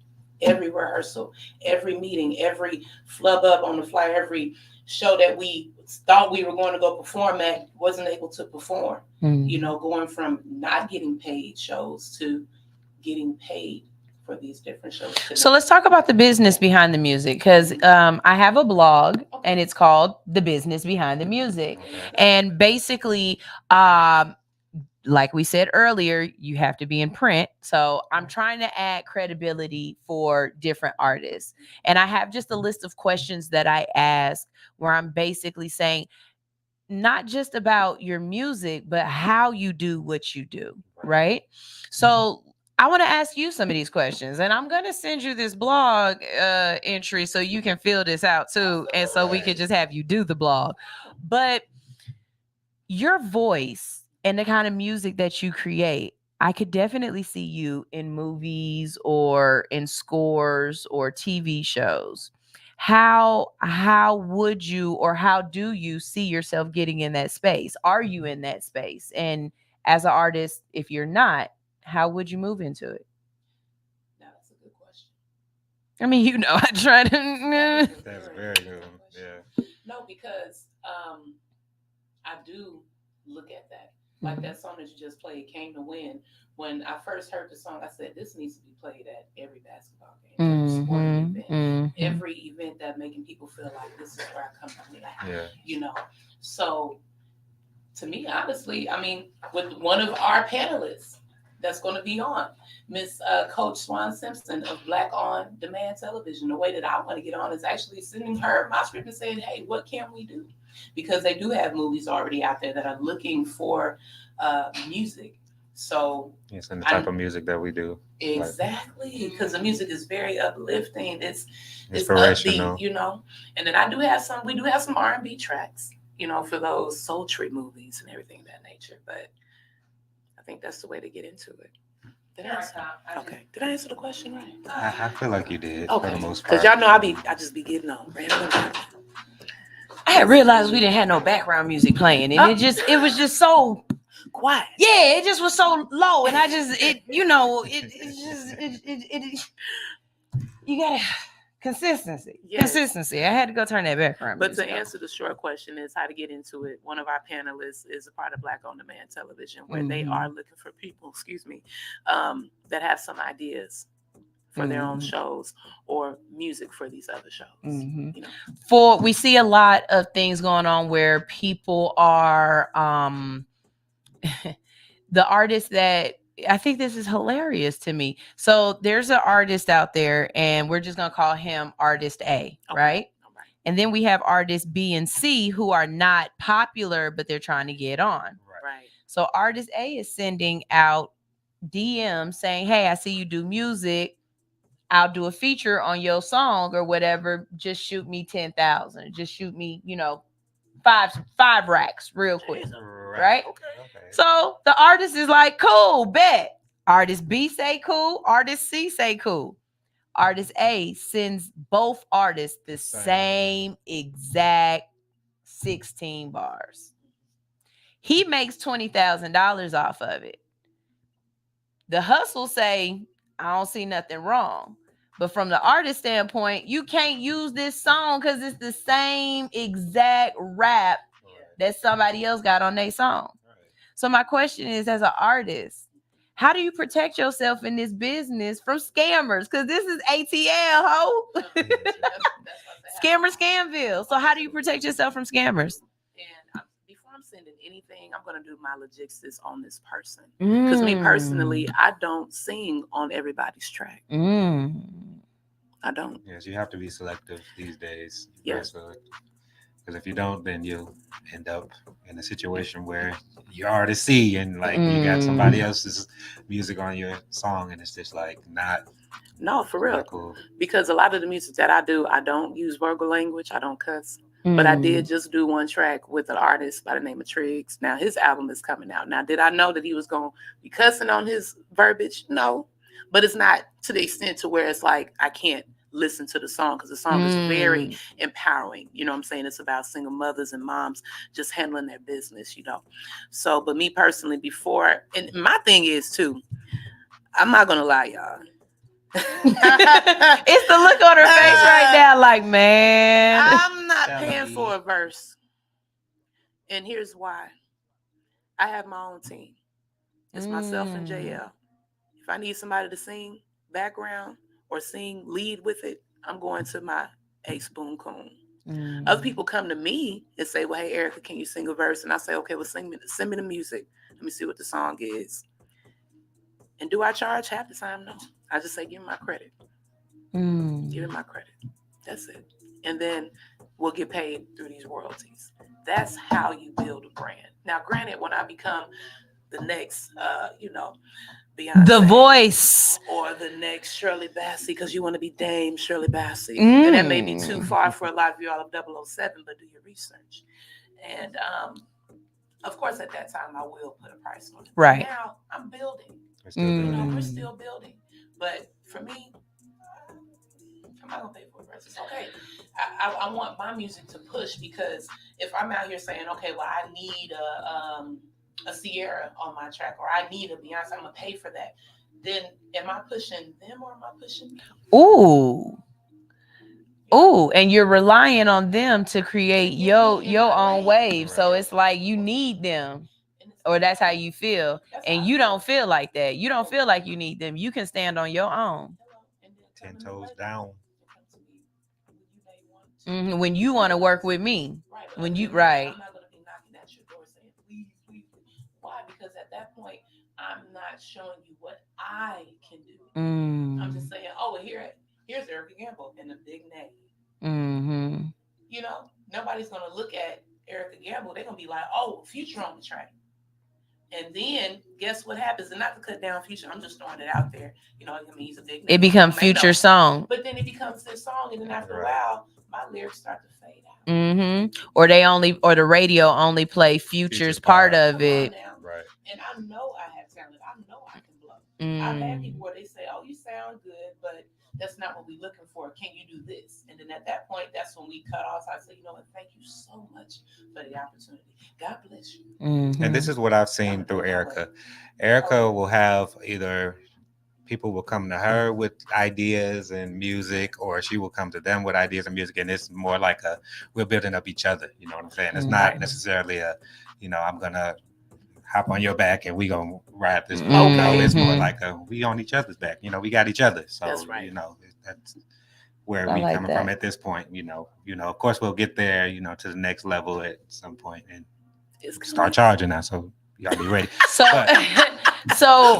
every rehearsal, every meeting, every flub up on the flyer, every show that we thought we were going to go perform at, wasn't able to perform. Going from not getting paid shows to getting paid for these different shows. So let's talk about the business behind the music, because I have a blog and it's called The Business Behind the Music. And basically, like we said earlier, you have to be in print. So I'm trying to add credibility for different artists. And I have just a list of questions that I ask where I'm basically saying, not just about your music, but how you do what you do, right? So I want to ask you some of these questions, and I'm going to send you this blog entry so you can fill this out too. And so we could just have you do the blog. But your voice and the kind of music that you create, I could definitely see you in movies or in scores or TV shows. How would you, or how do you see yourself getting in that space? Are you in that space? And as an artist, if you're not, how would you move into it? Now, that's a good question. I mean, I try to. That's very good. Yeah. No, because I do look at that. Like that song that you just played, "Came to Win." When I first heard the song, I said, "This needs to be played at every basketball game, every sporting event, every event that making people feel like this is where I come from." Yeah. You know, so to me, honestly, I mean, with one of our panelists that's going to be on, Miss Coach Swan Simpson of Black on Demand Television. The way that I want to get on is actually sending her my script and saying, "Hey, what can we do?" Because they do have movies already out there that are looking for music. So it's in the type of music that we do. Exactly, because the music is very uplifting. It's inspirational, upbeat, you know. And then I do have some. We do have some R&B tracks, you know, for those sultry movies and everything of that nature. But I think that's the way to get into it. Did I answer the question right? I feel like you did Okay. for the most part. Because y'all know I just be getting on. I had realized we didn't have no background music playing, and it was just so quiet. Yeah, it just was so low, and you gotta consistency. Yes. Consistency. I had to go turn that background But music to on. answer the short question is how to get into it. One of our panelists is a part of Black on Demand Television, where they are looking for people, that have some ideas for their own shows or music for these other shows. You know? We see a lot of things going on where people are the artists that I think this is hilarious to me. So there's an artist out there, and we're just gonna call him Artist A, right? And then we have artists B and C who are not popular, but they're trying to get on. Right. So Artist A is sending out DMs saying, "Hey, I see you do music. I'll do a feature on your song or whatever. Just shoot me 10,000. Just shoot me, five racks real quick." Right? Okay. So the artist is like, "Cool, bet." Artist B say cool. Artist C say cool. Artist A sends both artists the same exact 16 bars. He makes $20,000 off of it. The hustle say, "I don't see nothing wrong." But from the artist standpoint, you can't use this song because it's the same exact rap that somebody else got on their song. So my question is, as an artist, how do you protect yourself in this business from scammers? Because this is ATL, ho. Scamville. So how do you protect yourself from scammers? And before I'm sending anything, I'm going to do my logistics on this person. Because me personally, I don't sing on everybody's track. I don't. Yes, you have to be selective these days. Yes. Because if you don't, then you'll end up in a situation where you're artist C and you got somebody else's music on your song, and it's just not. No, for real. Cool. Because a lot of the music that I do, I don't use vulgar language. I don't cuss. But I did just do one track with an artist by the name of Triggs. Now his album is coming out. Now, did I know that he was going to be cussing on his verbiage? No. But it's not to the extent to where it's like I can't listen to the song, because the song is very empowering. You know what I'm saying? It's about single mothers and moms just handling their business, So, but me personally, and my thing is too, I'm not going to lie, y'all. It's the look on her face right now, like, man, I'm not paying for a verse. And here's why. I have my own team. It's myself and JL. If I need somebody to sing background or sing lead with it, I'm going to my Ace Boom Coon. Other people come to me and say, "Well, hey, Erika, can you sing a verse?" And I say, "Okay, well, send me the music. Let me see what the song is." And do I charge? Half the time? No. I just say, give me my credit. Give me my credit. That's it. And then we'll get paid through these royalties. That's how you build a brand. Now, granted, when I become the next, Beyonce, The Voice, or the next Shirley Bassey, because you want to be Dame Shirley Bassey, and that may be too far for a lot of you all of 007, but do your research. And of course, at that time, I will put a price on it. Right. Now, I'm building. We're still building. But for me, I'm not gonna pay for it. It's okay. I want my music to push, because if I'm out here saying, okay, well, I need a Sierra on my track, or I need a Beyonce, I'm gonna pay for that. Then am I pushing them or am I pushing me? Ooh, and you're relying on them to create your own wave. So it's like you need them. or that's how you feel, and you don't feel like that. You don't feel like you need them. You can stand on your own. 10 toes down. When you want to work with me, when you I'm not going to be knocking at your door saying, please, please. Why? Because at that point, I'm not showing you what I can do. I'm just saying, oh, well, here's Erika Gamble in a big name. You know, nobody's going to look at Erika Gamble. They're going to be like, oh, Future on the train. And then guess what happens? And not to cut down Future, I'm just throwing it out there. You know, I mean, he's a big name. It becomes Future song. But then it becomes their song, and then after a while, my lyrics start to fade out. Or the radio only play Future's part of it. Right. And I know I have talent. I know I can blow. I've had people where they say, oh, you sound good, but that's not what we're looking for. Can you do this? And then at that point, that's when we cut off. I say, you know what? Thank you so much for the opportunity. God bless you. And this is what I've seen through Erika. Erika will have either people will come to her with ideas and music, or she will come to them with ideas and music. And it's more like we're building up each other. You know what I'm saying? It's not necessarily I'm going to hop on your back and we going to ride this. No, it's more like we on each other's back. You know, we got each other. So, that's right. You know, that's where we coming from at this point. You know, of course we'll get there, to the next level at some point and start charging now. So y'all be ready. So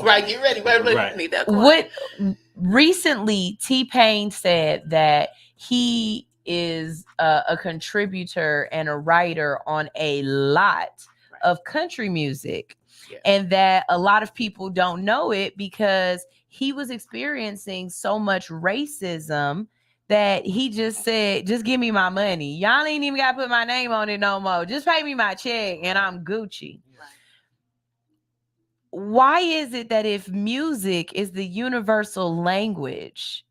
right, get ready. Right. Need that what recently T-Pain said that he is a contributor and a writer on a lot of country music, and that a lot of people don't know it because he was experiencing so much racism that he just said, just give me my money. Y'all ain't even got to put my name on it no more. Just pay me my check and I'm Gucci. Why is it that if music is the universal language,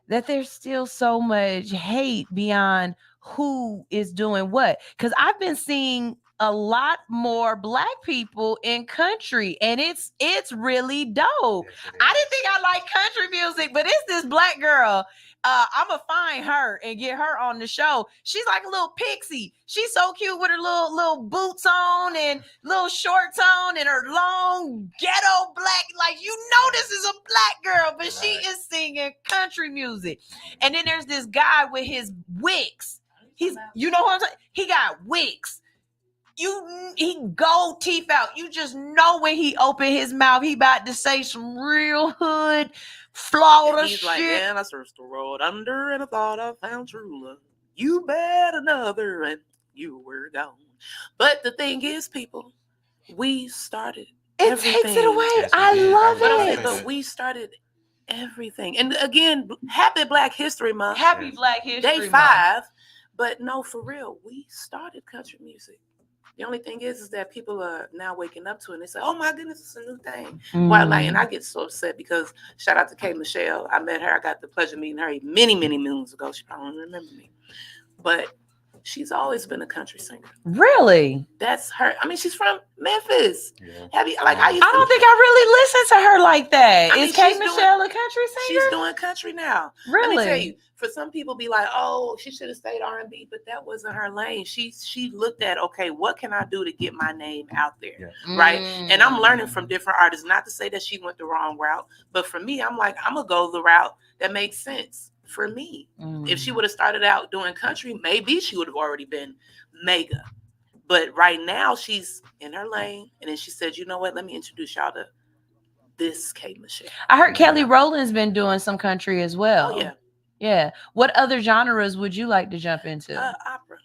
that there's still so much hate beyond who is doing what? Because I've been seeing a lot more Black people in country, and it's really dope. I didn't think I liked country music, but it's this Black girl. I'm gonna find her and get her on the show. She's like a little pixie. She's so cute with her little boots on and little shorts on and her long ghetto black. Like, this is a Black girl, but she is singing country music. And then there's this guy with his wigs. What I'm saying? He got wigs. He gold teeth out. You just know when he open his mouth, he about to say some real hood Florida shit. Like, and I searched the road under and I thought I found true love. You bet another and you were gone. But the thing is, people, we started everything. It takes it away. I love it. But we started everything. And again, happy Black History Month. Happy Black History Day 5. But no, for real, we started country music. The only thing is that people are now waking up to it and they say, oh my goodness, it's a new thing. And I get so upset because shout out to Kay Michelle. I met her. I got the pleasure of meeting her many, many moons ago. She probably don't remember me. But she's always been a country singer. Really? That's her. I mean, she's from Memphis. Yeah. I don't think I really listened to her like that. Is Kay Michelle a country singer? She's doing country now. Really? Let me tell you, for some people be like, oh, she should have stayed R&B, but that wasn't her lane. She looked at, okay, what can I do to get my name out there? Yeah. Right? And I'm learning from different artists, not to say that she went the wrong route, but for me, I'm like, I'm going to go the route that makes sense for me. If she would have started out doing country, maybe she would have already been mega. But right now she's in her lane. And then she said, you know what? Let me introduce y'all to this Kay Michelle. I heard Kelly Rowland's been doing some country as well. Oh, yeah. Yeah. What other genres would you like to jump into? Opera.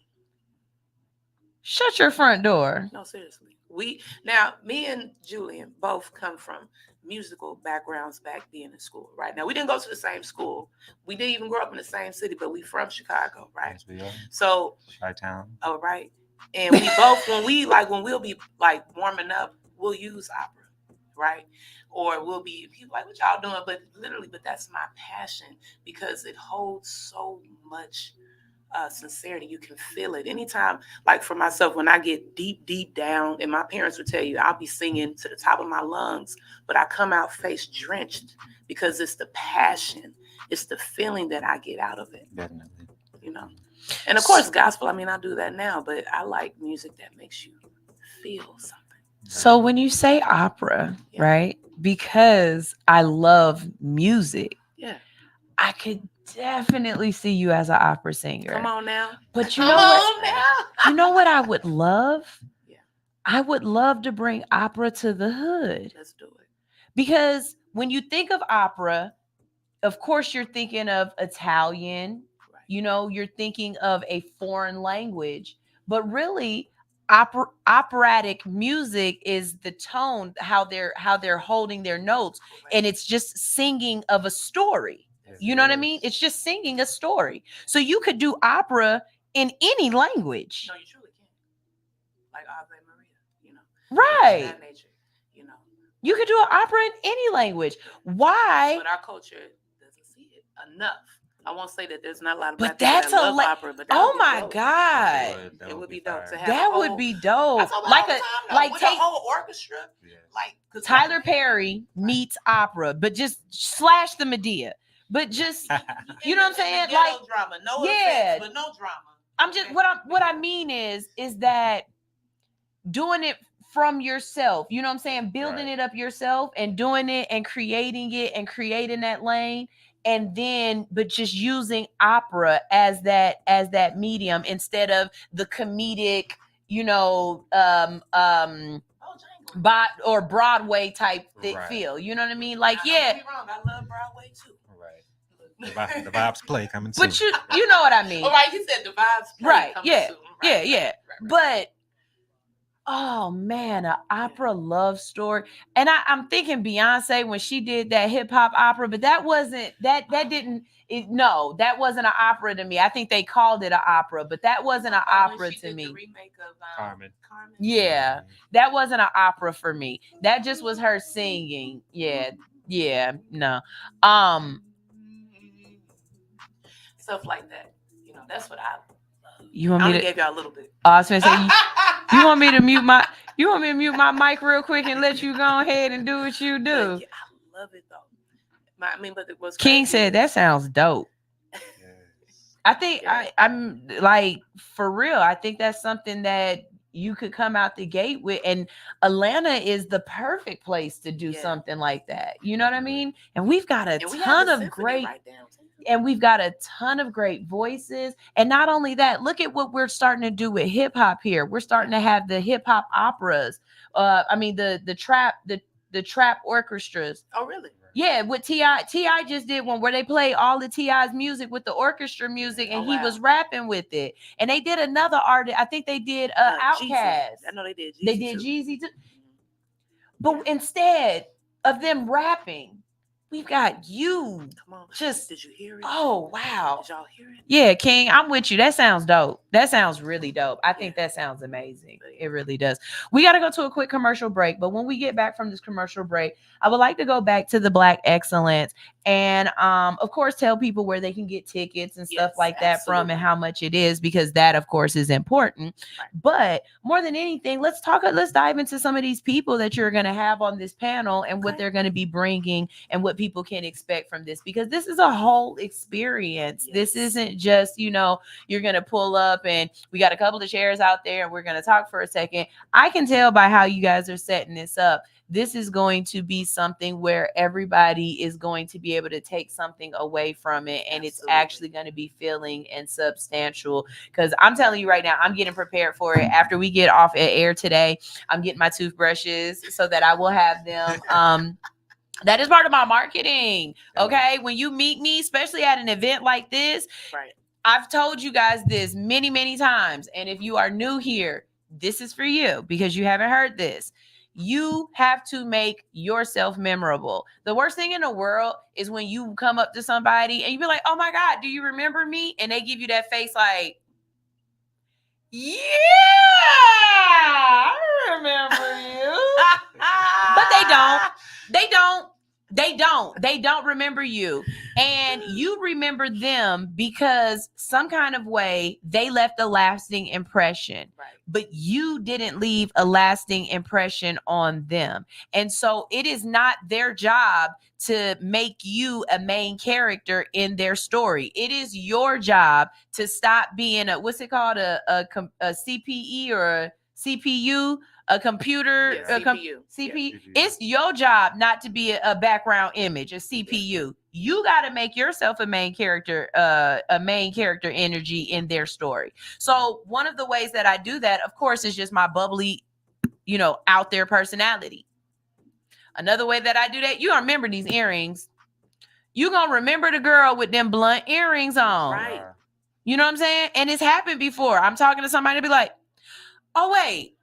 Shut your front door. No, seriously. Me and Julian both come from musical backgrounds back being in school, right? Now, we didn't go to the same school. We didn't even grow up in the same city, but we from Chicago, right? Yes, we are. So, Chi-town. Oh, right. And we both, when we'll be like warming up, we'll use opera, right? Or we'll be people like, what y'all doing? But that's my passion because it holds so much sincerity. You can feel it anytime. Like for myself, when I get deep down, and my parents would tell you, I'll be singing to the top of my lungs, but I come out face drenched because it's the passion, it's the feeling that I get out of it. Definitely. And of course, gospel. I mean, I do that now, but I like music that makes you feel something. So when you say opera, right? Because I love music. Yeah. I could definitely see you as an opera singer. Come on now. But you Come know what? on now. You know what I would love? Yeah. I would love to bring opera to the hood. Let's do it. Because when you think of opera, of course you're thinking of Italian, Right. you know, you're thinking of a foreign language, but really operatic music is the tone, how they're holding their notes, and it's just singing of a story. You know what I mean? It's just singing a story. So you could do opera in any language. No, you truly can. Like Ave Maria, you know. Right. That nature, you know. You could do an opera in any language. Why? But our culture doesn't see it enough. I won't say that there's not a lot of But black that's people that a love opera, but that oh would be my dope. God. It would be dope to have That a would whole, be I dope. talk about Like all the a time, though, like with take a whole orchestra. Yeah. Like Tyler Perry meets opera, but just slash the Medea. But just you know what I'm saying? Like drama, no yeah, effects, but no drama. I'm just what I mean is that doing it from yourself, you know what I'm saying? Building it up yourself and doing it and creating that lane. And then, but just using opera as that medium instead of the comedic, you know, or Broadway type feel. You know what I mean? Like, yeah. Don't get me wrong, I love Broadway too. Right. The vibes play coming soon. But you know what I mean. All right, he said the vibes play Right. coming Yeah. soon. Yeah. Right. But oh man, an opera love story. And I'm thinking Beyonce when she did that hip hop opera, but that wasn't that wasn't an opera to me. I think they called it an opera, but that wasn't an opera to me. The remake of Carmen. Yeah, that wasn't an opera for me. That just was her singing. Yeah, no. Stuff like that. You know, that's what I love. You want I me only to gave y'all a little bit. I was gonna say you want me to mute my mic real quick and let you go ahead and do what you do. But, yeah, I love it though. But it was King crazy. said that sounds dope. I think I'm like for real. I think that's something that you could come out the gate with, and Atlanta is the perfect place to do something like that. You know what I mean? And we've got a ton of great. And we've got a ton of great voices. And not only that, look at what we're starting to do with hip hop here. We're starting to have the hip hop operas. The trap orchestras. Oh, really? Yeah, with T.I. just did one where they played all the T.I.'s music with the orchestra music, and he was rapping with it. And they did another artist. I think they did Outkast. I know they did. They did Jeezy too. But instead of them rapping, we've got you. Come on. Just did you hear it? Oh wow. Did y'all hear it? Yeah, King, I'm with you. That sounds dope. That sounds really dope. I think that sounds amazing. It really does. We got to go to a quick commercial break, but when we get back from this commercial break, I would like to go back to the Black Excellence and of course tell people where they can get tickets and stuff like that from and how much it is, because that of course is important. Right. But more than anything, let's dive into some of these people that you're going to have on this panel and what they're going to be bringing and what people can expect from this, because this is a whole experience. This isn't just, you're going to pull up and we got a couple of chairs out there and we're going to talk for a second. I can tell by how you guys are setting this up. This is going to be something where everybody is going to be able to take something away from it, and it's actually going to be feeling and substantial. Because I'm telling you right now, I'm getting prepared for it. After we get off at air today, I'm getting my toothbrushes so that I will have them. That is part of my marketing. Okay. When you meet me, especially at an event like this, right. I've told you guys this many, many times. And if you are new here, this is for you because you haven't heard this. You have to make yourself memorable. The worst thing in the world is when you come up to somebody and you be like, oh my God, do you remember me? And they give you that face like, yeah, I remember you. But they don't remember you. And you remember them because some kind of way they left a lasting impression. Right. But you didn't leave a lasting impression on them. And so it is not their job to make you a main character in their story. It is your job to stop being a CPE or CPU, a computer, Yeah, CPU. CPU. It's your job not to be a background image, a CPU. You got to make yourself a main character energy in their story. So one of the ways that I do that, of course, is just my bubbly, out there personality. Another way that I do that, you remember these earrings. You gonna remember the girl with them blunt earrings on. Right. You know what I'm saying? And it's happened before. I'm talking to somebody to be like, oh, wait,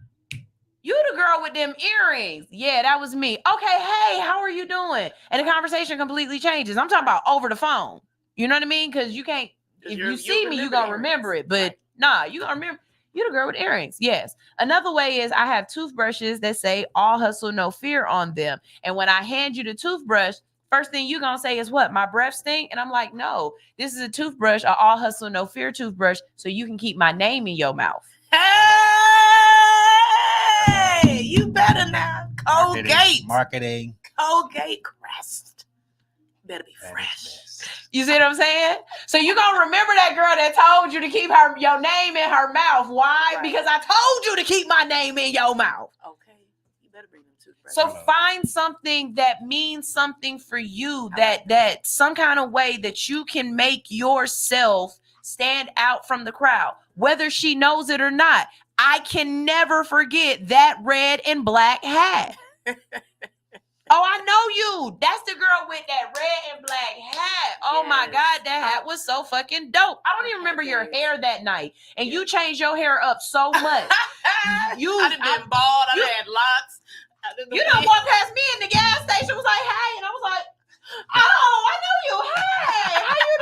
you the girl with them earrings. Yeah, that was me. Okay, hey, how are you doing? And the conversation completely changes. I'm talking about over the phone. You know what I mean? Because you can't, if you see me, you gonna remember it. But nah, you gonna remember, you the girl with earrings. Yes. Another way is I have toothbrushes that say all hustle, no fear on them. And when I hand you the toothbrush, first thing you gonna say is what? My breath stink? And I'm like, no, this is a toothbrush, a all hustle, no fear toothbrush, so you can keep my name in your mouth. Hey, you better now. Colgate. Marketing. Colgate Crest. Better be fresh. You see what I'm saying? So you gonna remember that girl that told you to keep your name in her mouth. Why? Right. Because I told you to keep my name in your mouth. Okay. You better bring them toothbrushes. So find something that means something for you, that some kind of way that you can make yourself stand out from the crowd, whether she knows it or not. I can never forget that red and black hat. Oh, I know you. That's the girl with that red and black hat. Oh my God, that hat was so fucking dope. I don't even remember your hair that night. And you changed your hair up so much. I done been bald. I done had locks. You done walked past me in the gas station, was like, hey, and I was like, oh, I know you. Hey, how you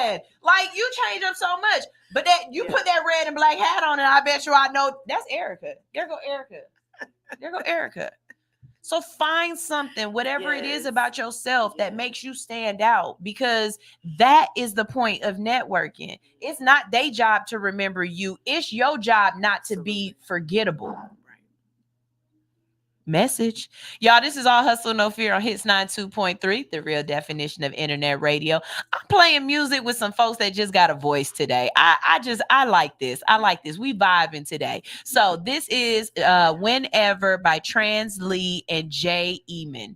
doing? Like, you changed up so much. But that you put that red and black hat on, and I bet you I know that's Erika. There go Erika. There go Erika. So find something, whatever it is about yourself that makes you stand out, because that is the point of networking. It's not their job to remember you. It's your job not to be forgettable. Message. Y'all, this is All Hustle No Fear on Hits 92.3, the real definition of internet radio. I'm playing music with some folks that just got a voice today. I like this. I like this. We vibing today. So this is Whenever by Trans Lee and Jay Eamon.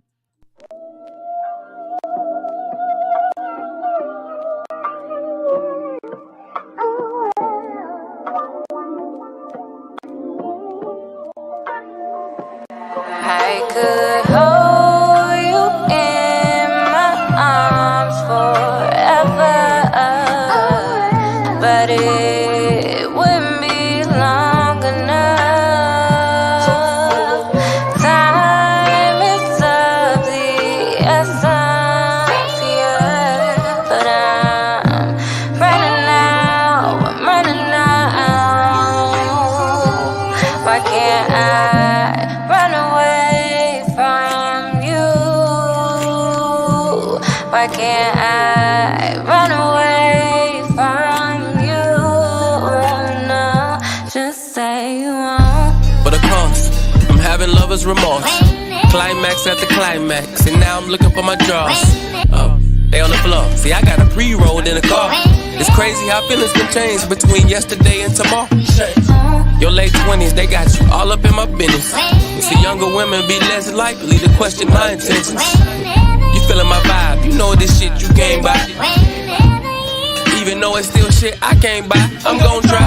I could hold you in my arms forever, but it wouldn't be long enough. Time is of the essence, yeah, but I'm running out. Why can't I run away from you? Why can't I run away from you? No, just say you won't. But of course, I'm having lover's remorse. Climax after climax, and now I'm looking for my drawers. Oh, they on the floor. See, I got a pre-rolled in the car. It's crazy how feelings can change between yesterday and tomorrow. Your late 20s, they got you all up in my business. You see younger women be less likely to question my intentions. You feeling my vibe, you know this shit you came by. Even though it's still shit I can't buy, I'm gon' try.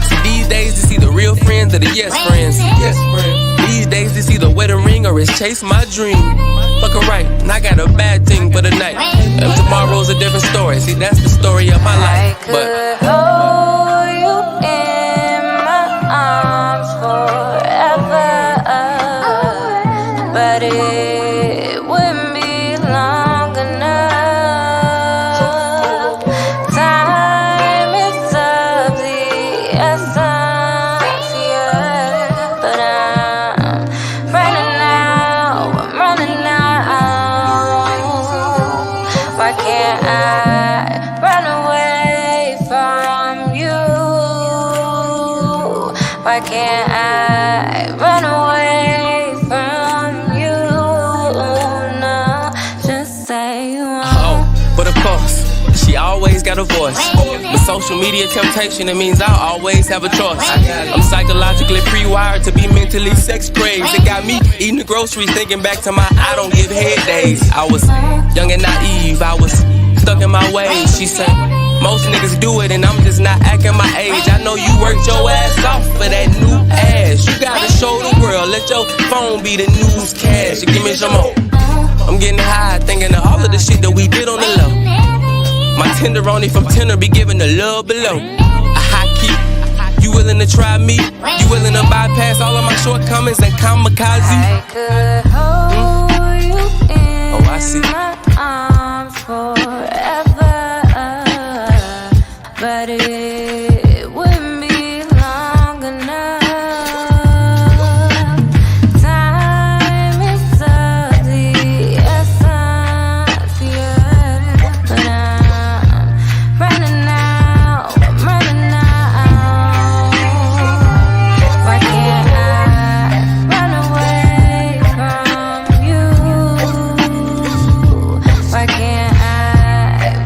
See, these days it's either real friends or the yes friends. These days it's either wedding ring or it's chase my dream. Fucking right, and I got a bad thing for the night. And tomorrow's a different story, see that's the story of my life. But hold you in my arms forever, but it wouldn't be long enough. Time is of the essence, yeah, but I'm running out. Why can't I run away from you? Why can't I run away from you? No, just say you won't. oh, but of course, she she always got a voice. With social media temptation, it means I'll always have a choice. I'm psychologically pre-wired to be mentally sex crazed. It got me eating the groceries, thinking back to my I don't give head days. I was young and naive, I was stuck in my ways. She said, most niggas do it and I'm just not acting my age. I know you worked your ass off for that new ass. You gotta show the world, let your phone be the newscast. Give me some more. I'm getting high, thinking of all of the shit that we did on the low. My tenderoni from Tender be giving the love below. A high key. You willing to try me? You willing to bypass all of my shortcomings and kamikaze? I could hold you in Oh, I see. my arms forever, but it wouldn't be long enough. Time is of the essence, yeah. But I'm running out, I'm running out. Why can't I run away from you? Why can't I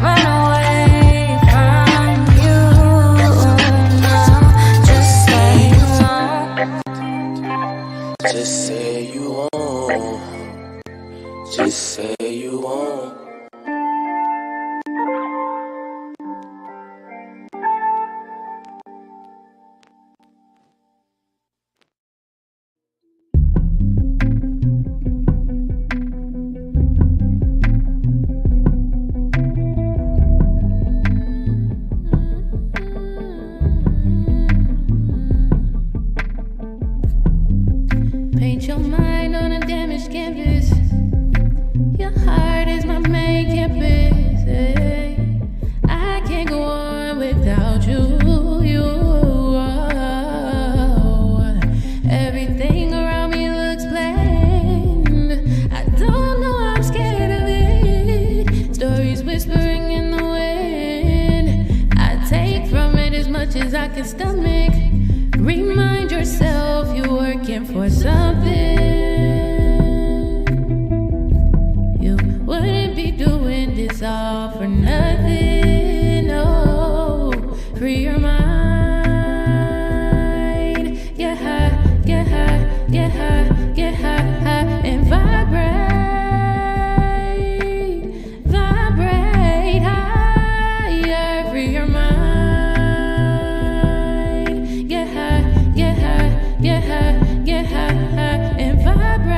run away from you? No, just say you won't. Just say you won't. Just say you won't. Paint your mind on a damaged canvas. Your heart is my main campus. Hey. I can't go on without you. Everything around me looks bland. I don't know, I'm scared of it. Stories whispering in the wind. I take from it as much as I can stomach. Remind yourself you're working for something. You wouldn't be doing this all for nothing. No, free your mind. Get high, get high, get high, get high, high, and vibrate, vibrate higher. Free your mind. Get high, get high, get high, get high, high, and vibrate,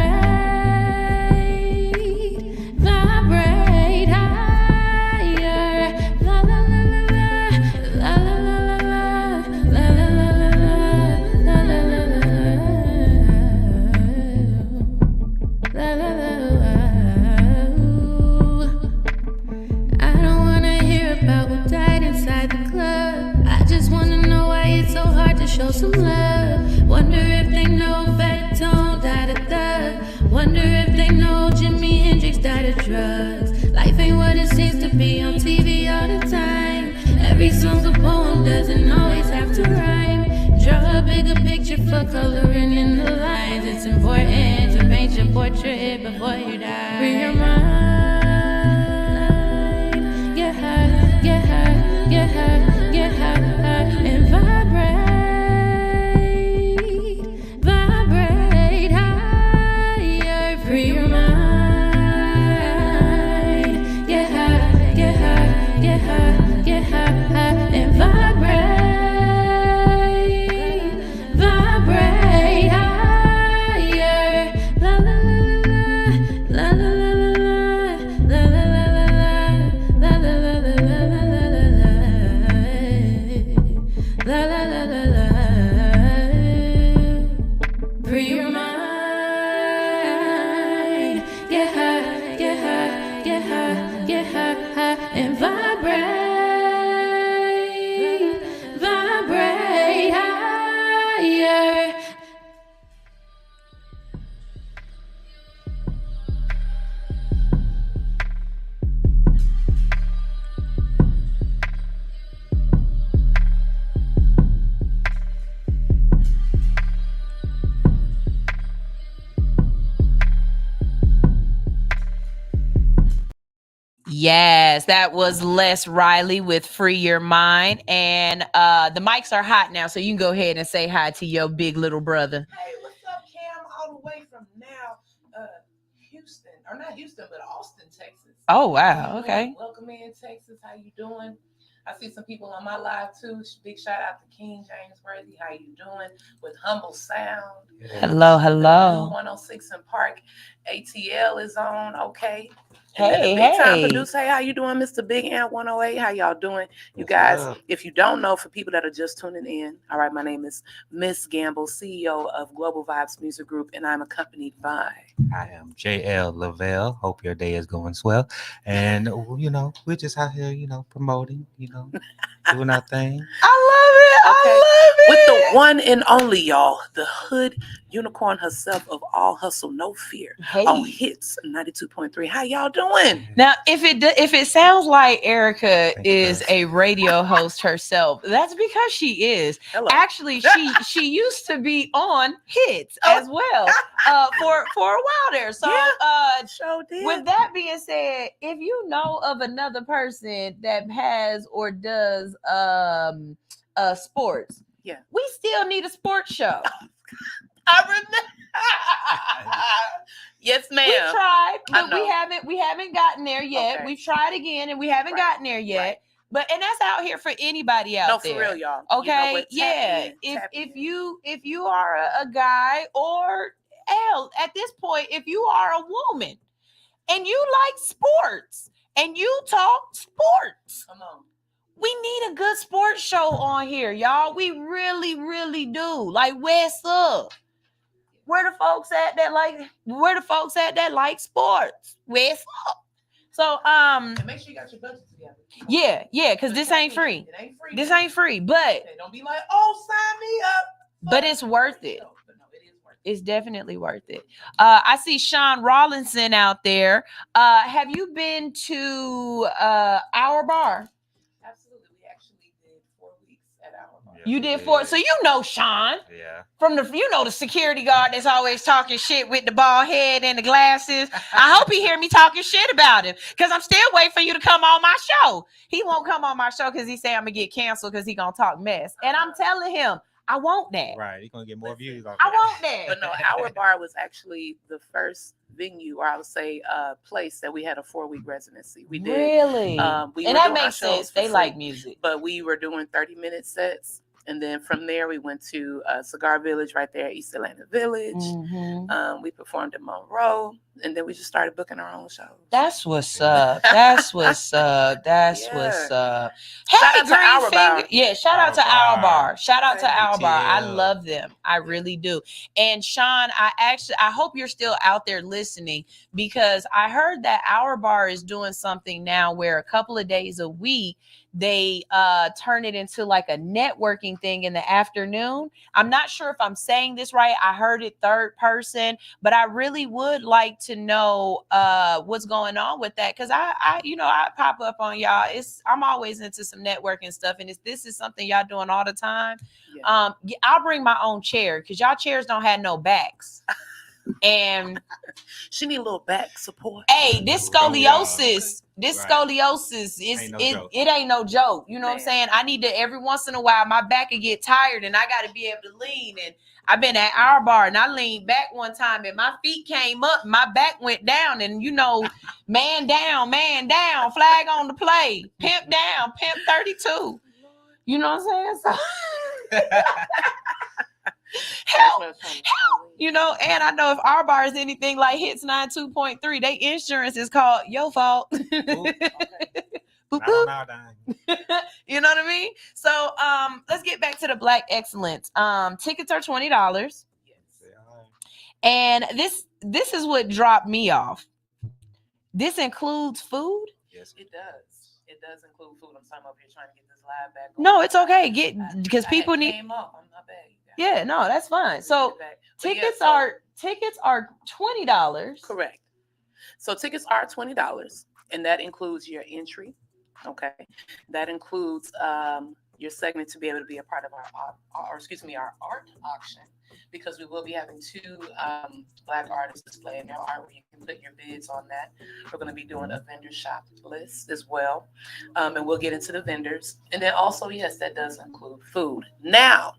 vibrate higher. La la la la la, la la la la, la la la la, la la la la. I don't wanna hear about what died inside the club. I just wanna know why it's so hard to show some love. Wonder if they know Fat Tone died of thug. Wonder if they know Jimi Hendrix died of drugs. Life ain't what it seems to be on TV all the time. Every song's a poem, doesn't always have to rhyme. Draw a bigger picture for coloring in the lines. It's important to paint your portrait before you die. Free your mind. Get high, get high, get high, get high, high, and vibrate, vibrate higher. Free your mind. Get high, get high, get high, get high, high, and vibrate, vibrate higher. La la la la la, la la la la. Yes, that was Les Riley with Free Your Mind. And the mics are hot now, so you can go ahead and say hi to your big little brother. Hey, what's up, Cam? All the way from Houston, or not Houston, but Austin, Texas. Oh, wow. Okay. Welcome in, Texas. How you doing? I see some people on my live too. Big shout out to King James Worthy. How you doing? With Humble Sound. Yes. Hello. The new 106 in Park. ATL is on. Okay. And then the big time producer. Hey, how you doing, Mr. Big Ant 108? How y'all doing? You guys, if you don't know, for people that are just tuning in, all right, my name is Miss Gamble, CEO of Global Vibes Music Group, and I'm accompanied by... I am JL Lavelle. Hope your day is going swell. And, we're just out here, promoting, doing our thing. I love it. Okay. I love it. With the one and only, y'all, the hood unicorn herself of all hustle, no fear. Hey. On Hits 92.3. How y'all doing? Now, if it sounds like Erika is a radio host herself, that's because she is. Hello. Actually, she used to be on Hits as well for a while there. So, sure did. With that being said, if you know of another person that has or does sports, we still need a sports show. I remember. Yes, ma'am. We tried, but we haven't gotten there yet. Okay. We've tried again and we haven't gotten there yet. Right. But and that's out here for anybody out there. No, for real, y'all. Okay, if you are a guy, or hell, at this point, if you are a woman and you like sports and you talk sports, come on. We need a good sports show on here, y'all. We really, really do. Like, where's up? Where the folks at that like sports? Where's up? So and make sure you got your budget together. Yeah, because this ain't free. It ain't free. This ain't free, but don't be like, oh, sign me up. But it's worth it. It's definitely worth it. I see Sean Rollinson out there. Have you been to Our Bar? Absolutely. We actually did 4 weeks at Our Bar. You did 4. So you know Sean. Yeah. From the security guard that's always talking shit with the bald head and the glasses. I hope he hear me talking shit about him, because I'm still waiting for you to come on my show. He won't come on my show because he say I'm gonna get canceled because he gonna talk mess. And I'm telling him, I want that. Right, you're gonna get more views on I want that. But no, Our Bar was actually the first venue, or I would say place that we had a 4-week residency. We did. Really? And that makes sense. They like music. But we were doing 30-minute sets. And then from there, we went to Cigar Village right there, East Atlanta Village. Mm-hmm. We performed in Monroe. And then we just started booking our own shows. That's what's up. That's what's up. That's what's up. Hey, shout out to Our Bar. Yeah, shout out to Our Bar. Shout out to Our Bar. I love them. I really do. And Sean, I hope you're still out there listening, because I heard that Our Bar is doing something now where a couple of days a week they turn it into like a networking thing in the afternoon. I'm not sure if I'm saying this right. I heard it third person, but I really would like to know what's going on with that, because I pop up on y'all. I'm always into some networking stuff, and this is something y'all doing all the time. Yeah. I'll bring my own chair, because y'all chairs don't have no backs. And she need a little back support. Hey, this scoliosis it ain't no joke. You know what I'm saying? I need to, every once in a while, my back will get tired and I got to be able to lean. And I've been at Our Bar and I leaned back one time and my feet came up, my back went down, and man down, flag on the play, pimp down, pimp 32. You know what I'm saying? So help. And I know if Our Bar is anything like Hits 92.3, they insurance is called Your Fault. Boop, boop. You know what I mean? So let's get back to the Black Excellence. Tickets are $20. Yes. And this is what dropped me off. This includes food? Yes, it does. It does include food. I'm sorry, I'm over here trying to get this live back on. No, it's okay. Because people need. Came up. I'm not bad. Yeah, no, that's fine. So tickets are $20. Correct. So tickets are $20, and that includes your entry. Okay, that includes your segment to be able to be a part of our art auction, because we will be having 2 Black artists displaying their art where you can put your bids on that. We're going to be doing a vendor shop list as well, and we'll get into the vendors. And then also, yes, that does include food. Now,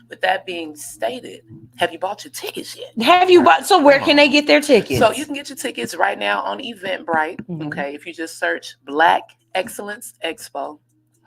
with that being stated, have you bought your tickets yet? Have you bought? So where can they get their tickets? So you can get your tickets right now on Eventbrite. Okay, if you just search Black Excellence Expo,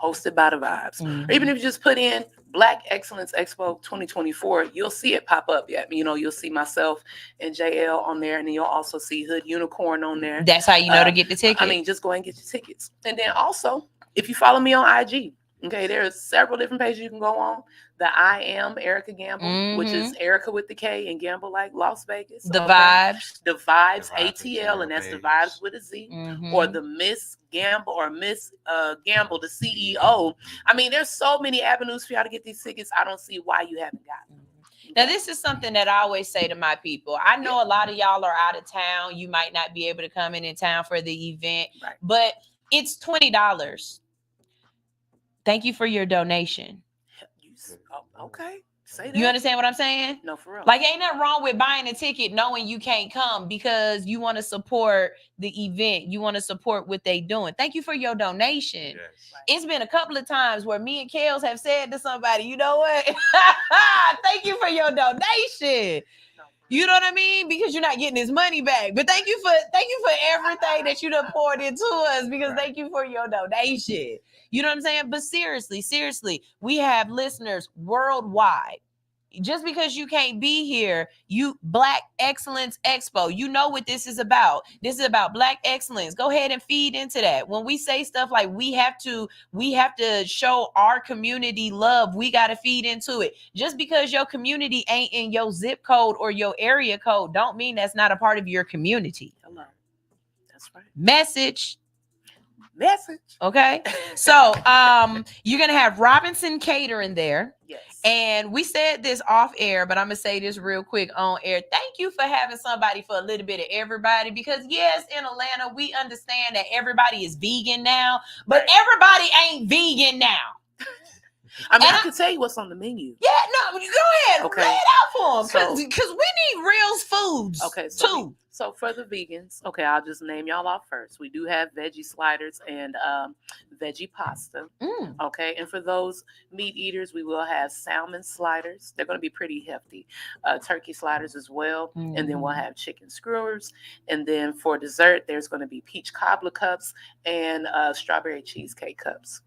hosted by the Vibes, or even if you just put in Black Excellence Expo 2024, you'll see it pop up. Yeah, you'll see myself and JL on there, and then you'll also see Hood Unicorn on there. That's how you know to get the ticket. Just go and get your tickets. And then also, if you follow me on IG, okay, there are several different pages you can go on. The I Am Erika Gamble, which is Erika with the K and Gamble like Las Vegas. The Vibes. The Vibes ATL, and that's the Vibes with a Z. Or the Miss Gamble or Miss Gamble, the CEO. There's so many avenues for y'all to get these tickets. I don't see why you haven't gotten them. Now, this is something that I always say to my people. I know a lot of y'all are out of town. You might not be able to come in town for the event, but it's $20. Thank you for your donation. Okay. Say that. You understand what I'm saying? No, for real. Like, ain't nothing wrong with buying a ticket knowing you can't come because you want to support the event. You want to support what they doing. Thank you for your donation. Yes. It's been a couple of times where me and Kels have said to somebody, you know what? Thank you for your donation. You know what I mean? Because you're not getting his money back. But thank you for everything that you done poured into us, because thank you for your donation. You know what I'm saying? But seriously, we have listeners worldwide. Just because you can't be here, Black Excellence Expo, you know what this is about. This is about Black excellence. Go ahead and feed into that. When we say stuff like we have to show our community love, we got to feed into it. Just because your community ain't in your zip code or your area code, don't mean that's not a part of your community. Hello. That's right. Message. Okay. So you're gonna have Robinson Catering there. Yes. And we said this off air, but I'm gonna say this real quick on air. Thank you for having somebody for a little bit of everybody, because yes, in Atlanta, we understand that everybody is vegan now, but everybody ain't vegan now. I can tell you what's on the menu. Yeah, no, go ahead. Okay. Lay it out for them, because we need real foods. Okay, too. So for the vegans, okay, I'll just name y'all off first. We do have veggie sliders and veggie pasta. Okay, and for those meat eaters, we will have salmon sliders. They're going to be pretty hefty. Turkey sliders as well. And then we'll have chicken skewers. And then for dessert, there's going to be peach cobbler cups and strawberry cheesecake cups.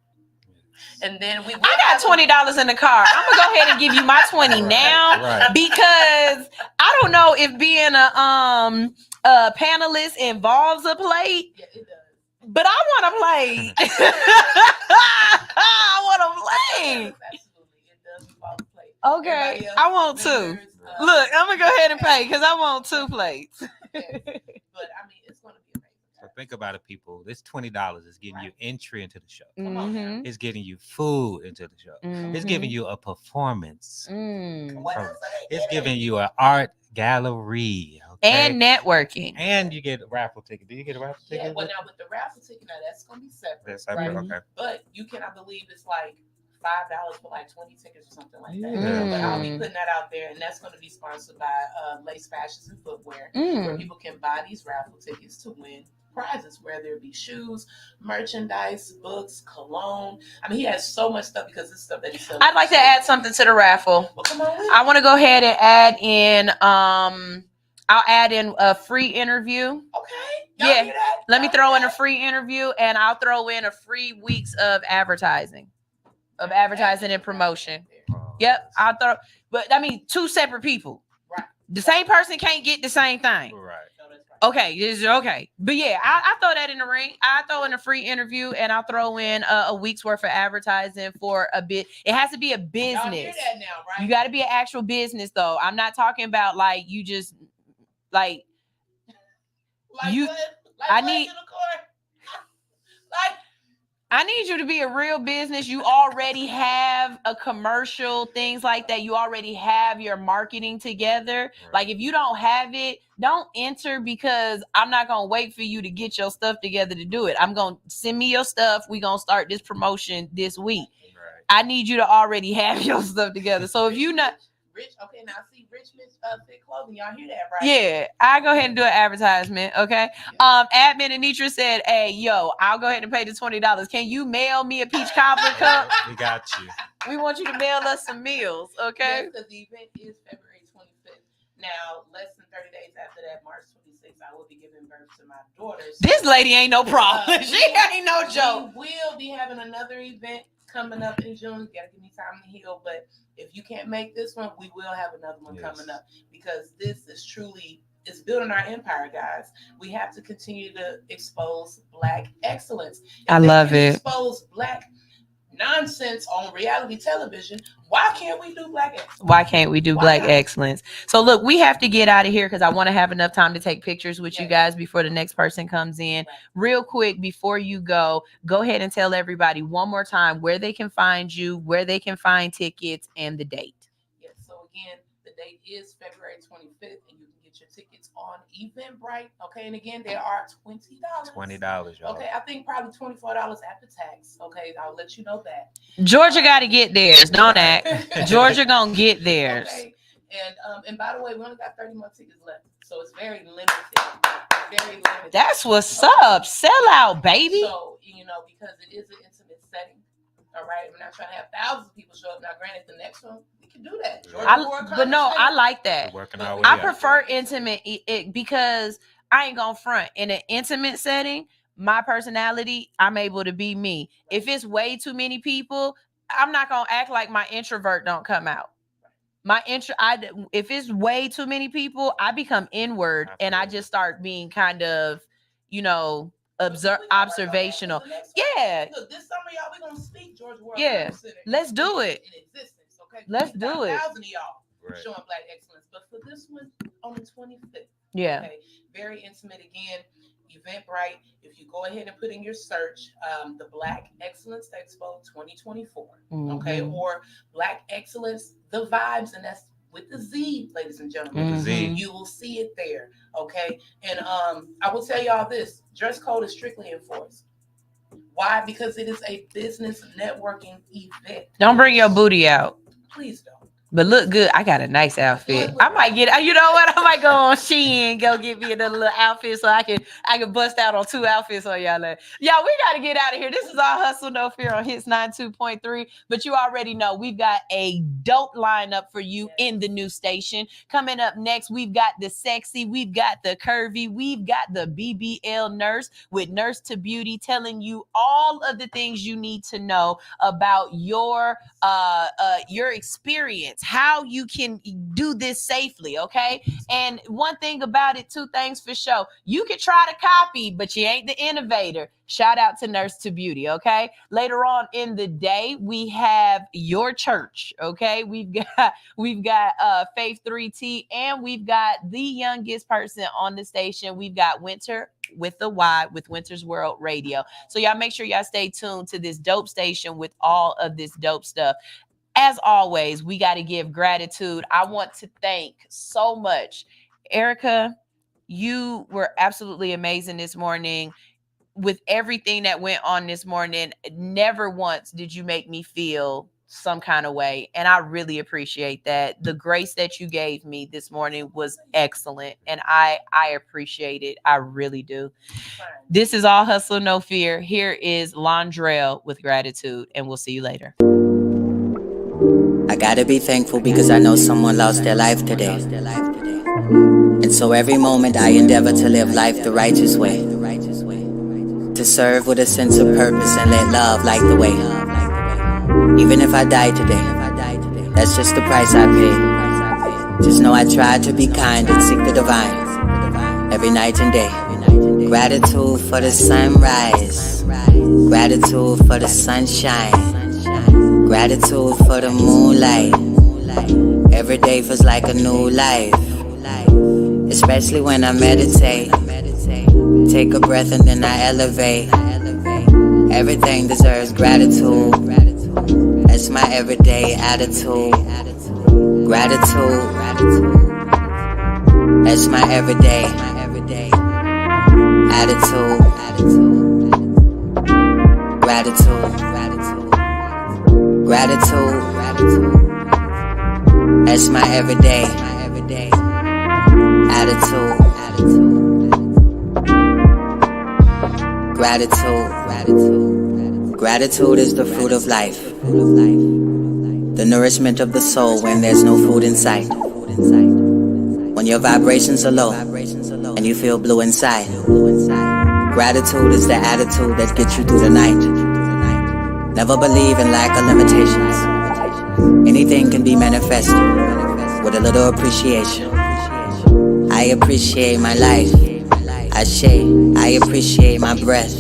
And then I got $20 in the car. I'm gonna go ahead and give you my 20 now, because I don't know if being a panelist involves a plate. Yeah, it does. But I want a plate. I want a plate. Absolutely, it does involve a plate. Okay, I want 2. Look, I'm gonna go ahead and pay because I want 2 plates. But it's gonna be amazing. So think about it, people. This $20 is getting you entry into the show. Mm-hmm. It's getting you food into the show. Mm-hmm. It's giving you a performance. It's giving you an art gallery. Okay? And networking. And you get a raffle ticket. Do you get a raffle ticket? Yeah, well, now with the raffle ticket, that's going to be separate. That's separate, okay. But you can, I believe it's like $5 for like 20 tickets or something like that. Yeah. But I'll be putting that out there, and that's going to be sponsored by Lace Fashions and Footwear, where people can buy these raffle tickets to win prizes, whether it be shoes, merchandise, books, cologne. He has so much stuff because it's stuff that he sells. I'd like to add something to the raffle. Well, come on. I want to go ahead and add in I'll add in a free interview. Okay. Yeah. Let me throw in a free interview, and I'll throw in a free weeks of advertising and promotion. Yep. I'll throw, but 2 separate people. Right. The same person can't get the same thing. Right. Okay, this is okay. But yeah, I throw that in the ring. I throw in a free interview, and I'll throw in a week's worth of advertising for a bit. It has to be a business. Y'all hear that now, right? You got to be an actual business, though. I'm not talking about like you just like you. I need you to be a real business. You already have a commercial, things like that. You already have your marketing together. Right. Like if you don't have it, don't enter, because I'm not going to wait for you to get your stuff together to do it. I'm going to send me your stuff. We're going to start this promotion this week. I need you to already have your stuff together. So if you not Rich, okay, now see Richmond's Fit Clothing. Y'all hear that, right? yeah, I go ahead and do an advertisement, okay? Admin Anitra said, "Hey, yo, I'll go ahead and pay the $20. Can you mail me a peach cobbler cup? We got you. We want you to mail us some meals, okay?" Yes, because the event is February 25th. Now, less than 30 days after that, March 26th, I will be giving birth to my daughter. So, this lady ain't no problem. She ain't no joke. We will be having another event coming up in June. You gotta give me time to heal, but if you can't make this one, we will have another one coming up, because this is truly, it's building our empire, guys. We have to continue to expose Black excellence. If I love it. Expose Black nonsense on reality television. Why can't we do Black excellence? Why can't we do Black excellence? So look, we have to get out of here because I want to have enough time to take pictures with you guys before the next person comes in. Real quick, before you go ahead and tell everybody one more time where they can find you, where they can find tickets, and the date. Yes, so again, the date is February 25th, and you can get your tickets on Eventbrite. Okay, and again, they are $20. $20, y'all. Okay, I think probably $24 after tax. Okay, I'll let you know that. Georgia got to get theirs. Don't act. Georgia gonna get theirs. Okay. And by the way, we only got 30 more tickets left, so it's very limited. Very limited. That's what's up. Sell out, baby. So because it is an intimate setting. All right, we're not trying to have thousands of people show up. Now, granted, the next one we can do that. I like that. I way prefer intimate because I ain't gonna front in an intimate setting. My personality, I'm able to be me. If it's way too many people, I'm not gonna act like my introvert don't come out. If it's way too many people, I become inward and I just start being kind of, observational. Yeah. Look, this summer, y'all, we're gonna speak Georgia World. Yeah. Let's do it. In existence, okay? Let's do it. 1,000 of y'all showing Black excellence, but for this one on the 25th. Yeah. Okay. Very intimate again. Eventbrite. If you go ahead and put in your search, the Black Excellence Expo 2024, okay, or Black Excellence, the vibes, and that's with the Z, ladies and gentlemen. With the Z. You will see it there, okay. And I will tell y'all this: dress code is strictly enforced. Why? Because it is a business networking event. Don't bring your booty out. Please don't. But look good. I got a nice outfit. I might get, you know what? I might go on Shein, go get me another little outfit so I can bust out on 2 outfits on y'all. Y'all, we got to get out of here. This is our Hustle No Fear on Hits 92.3. But you already know we've got a dope lineup for you in the new station. Coming up next, we've got the sexy, we've got the curvy, we've got the BBL nurse with Nurse to Beauty, telling you all of the things you need to know about your experience, how you can do this safely, okay? And one thing about it, 2 things for sure. You can try to copy, but you ain't the innovator. Shout out to Nurse to Beauty, okay? Later on in the day, we have your church, okay? We've got Faith 3T, and we've got the youngest person on the station. We've got Winter with the Y with Winter's World Radio. So y'all make sure y'all stay tuned to this dope station with all of this dope stuff. As always, we got to give gratitude. I want to thank so much. Erika, you were absolutely amazing this morning. With everything that went on this morning, never once did you make me feel some kind of way. And I really appreciate that. The grace that you gave me this morning was excellent. And I appreciate it. I really do. This is All Hustle, No Fear. Here is Londrell with Gratitude, and we'll see you later. I gotta be thankful because I know someone lost their life today. And so every moment I endeavor to live life the righteous way. To serve with a sense of purpose and let love light the way. Even if I die today, that's just the price I pay. Just know I try to be kind and seek the divine every night and day. Gratitude for the sunrise. Gratitude for the sunshine. Gratitude for the moonlight. Every day feels like a new life. Especially when I meditate. Take a breath and then I elevate. Everything deserves gratitude. That's my everyday attitude. Gratitude. That's my everyday attitude. Gratitude. Gratitude. That's my everyday attitude. Gratitude. Gratitude is the fruit of life. The nourishment of the soul when there's no food in sight. When your vibrations are low and you feel blue inside. Gratitude is the attitude that gets you through the night. Never believe in lack of limitations. Anything can be manifested with a little appreciation. I appreciate my life. I appreciate my breath.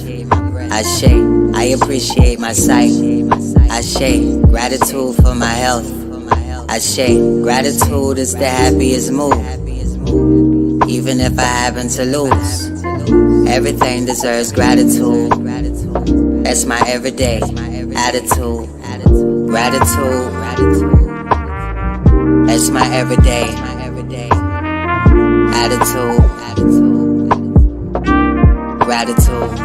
I appreciate my sight. Gratitude for my health. Gratitude is the happiest mood. Even if I happen to lose, everything deserves gratitude. That's my everyday attitude. Gratitude. That's my everyday attitude. Gratitude.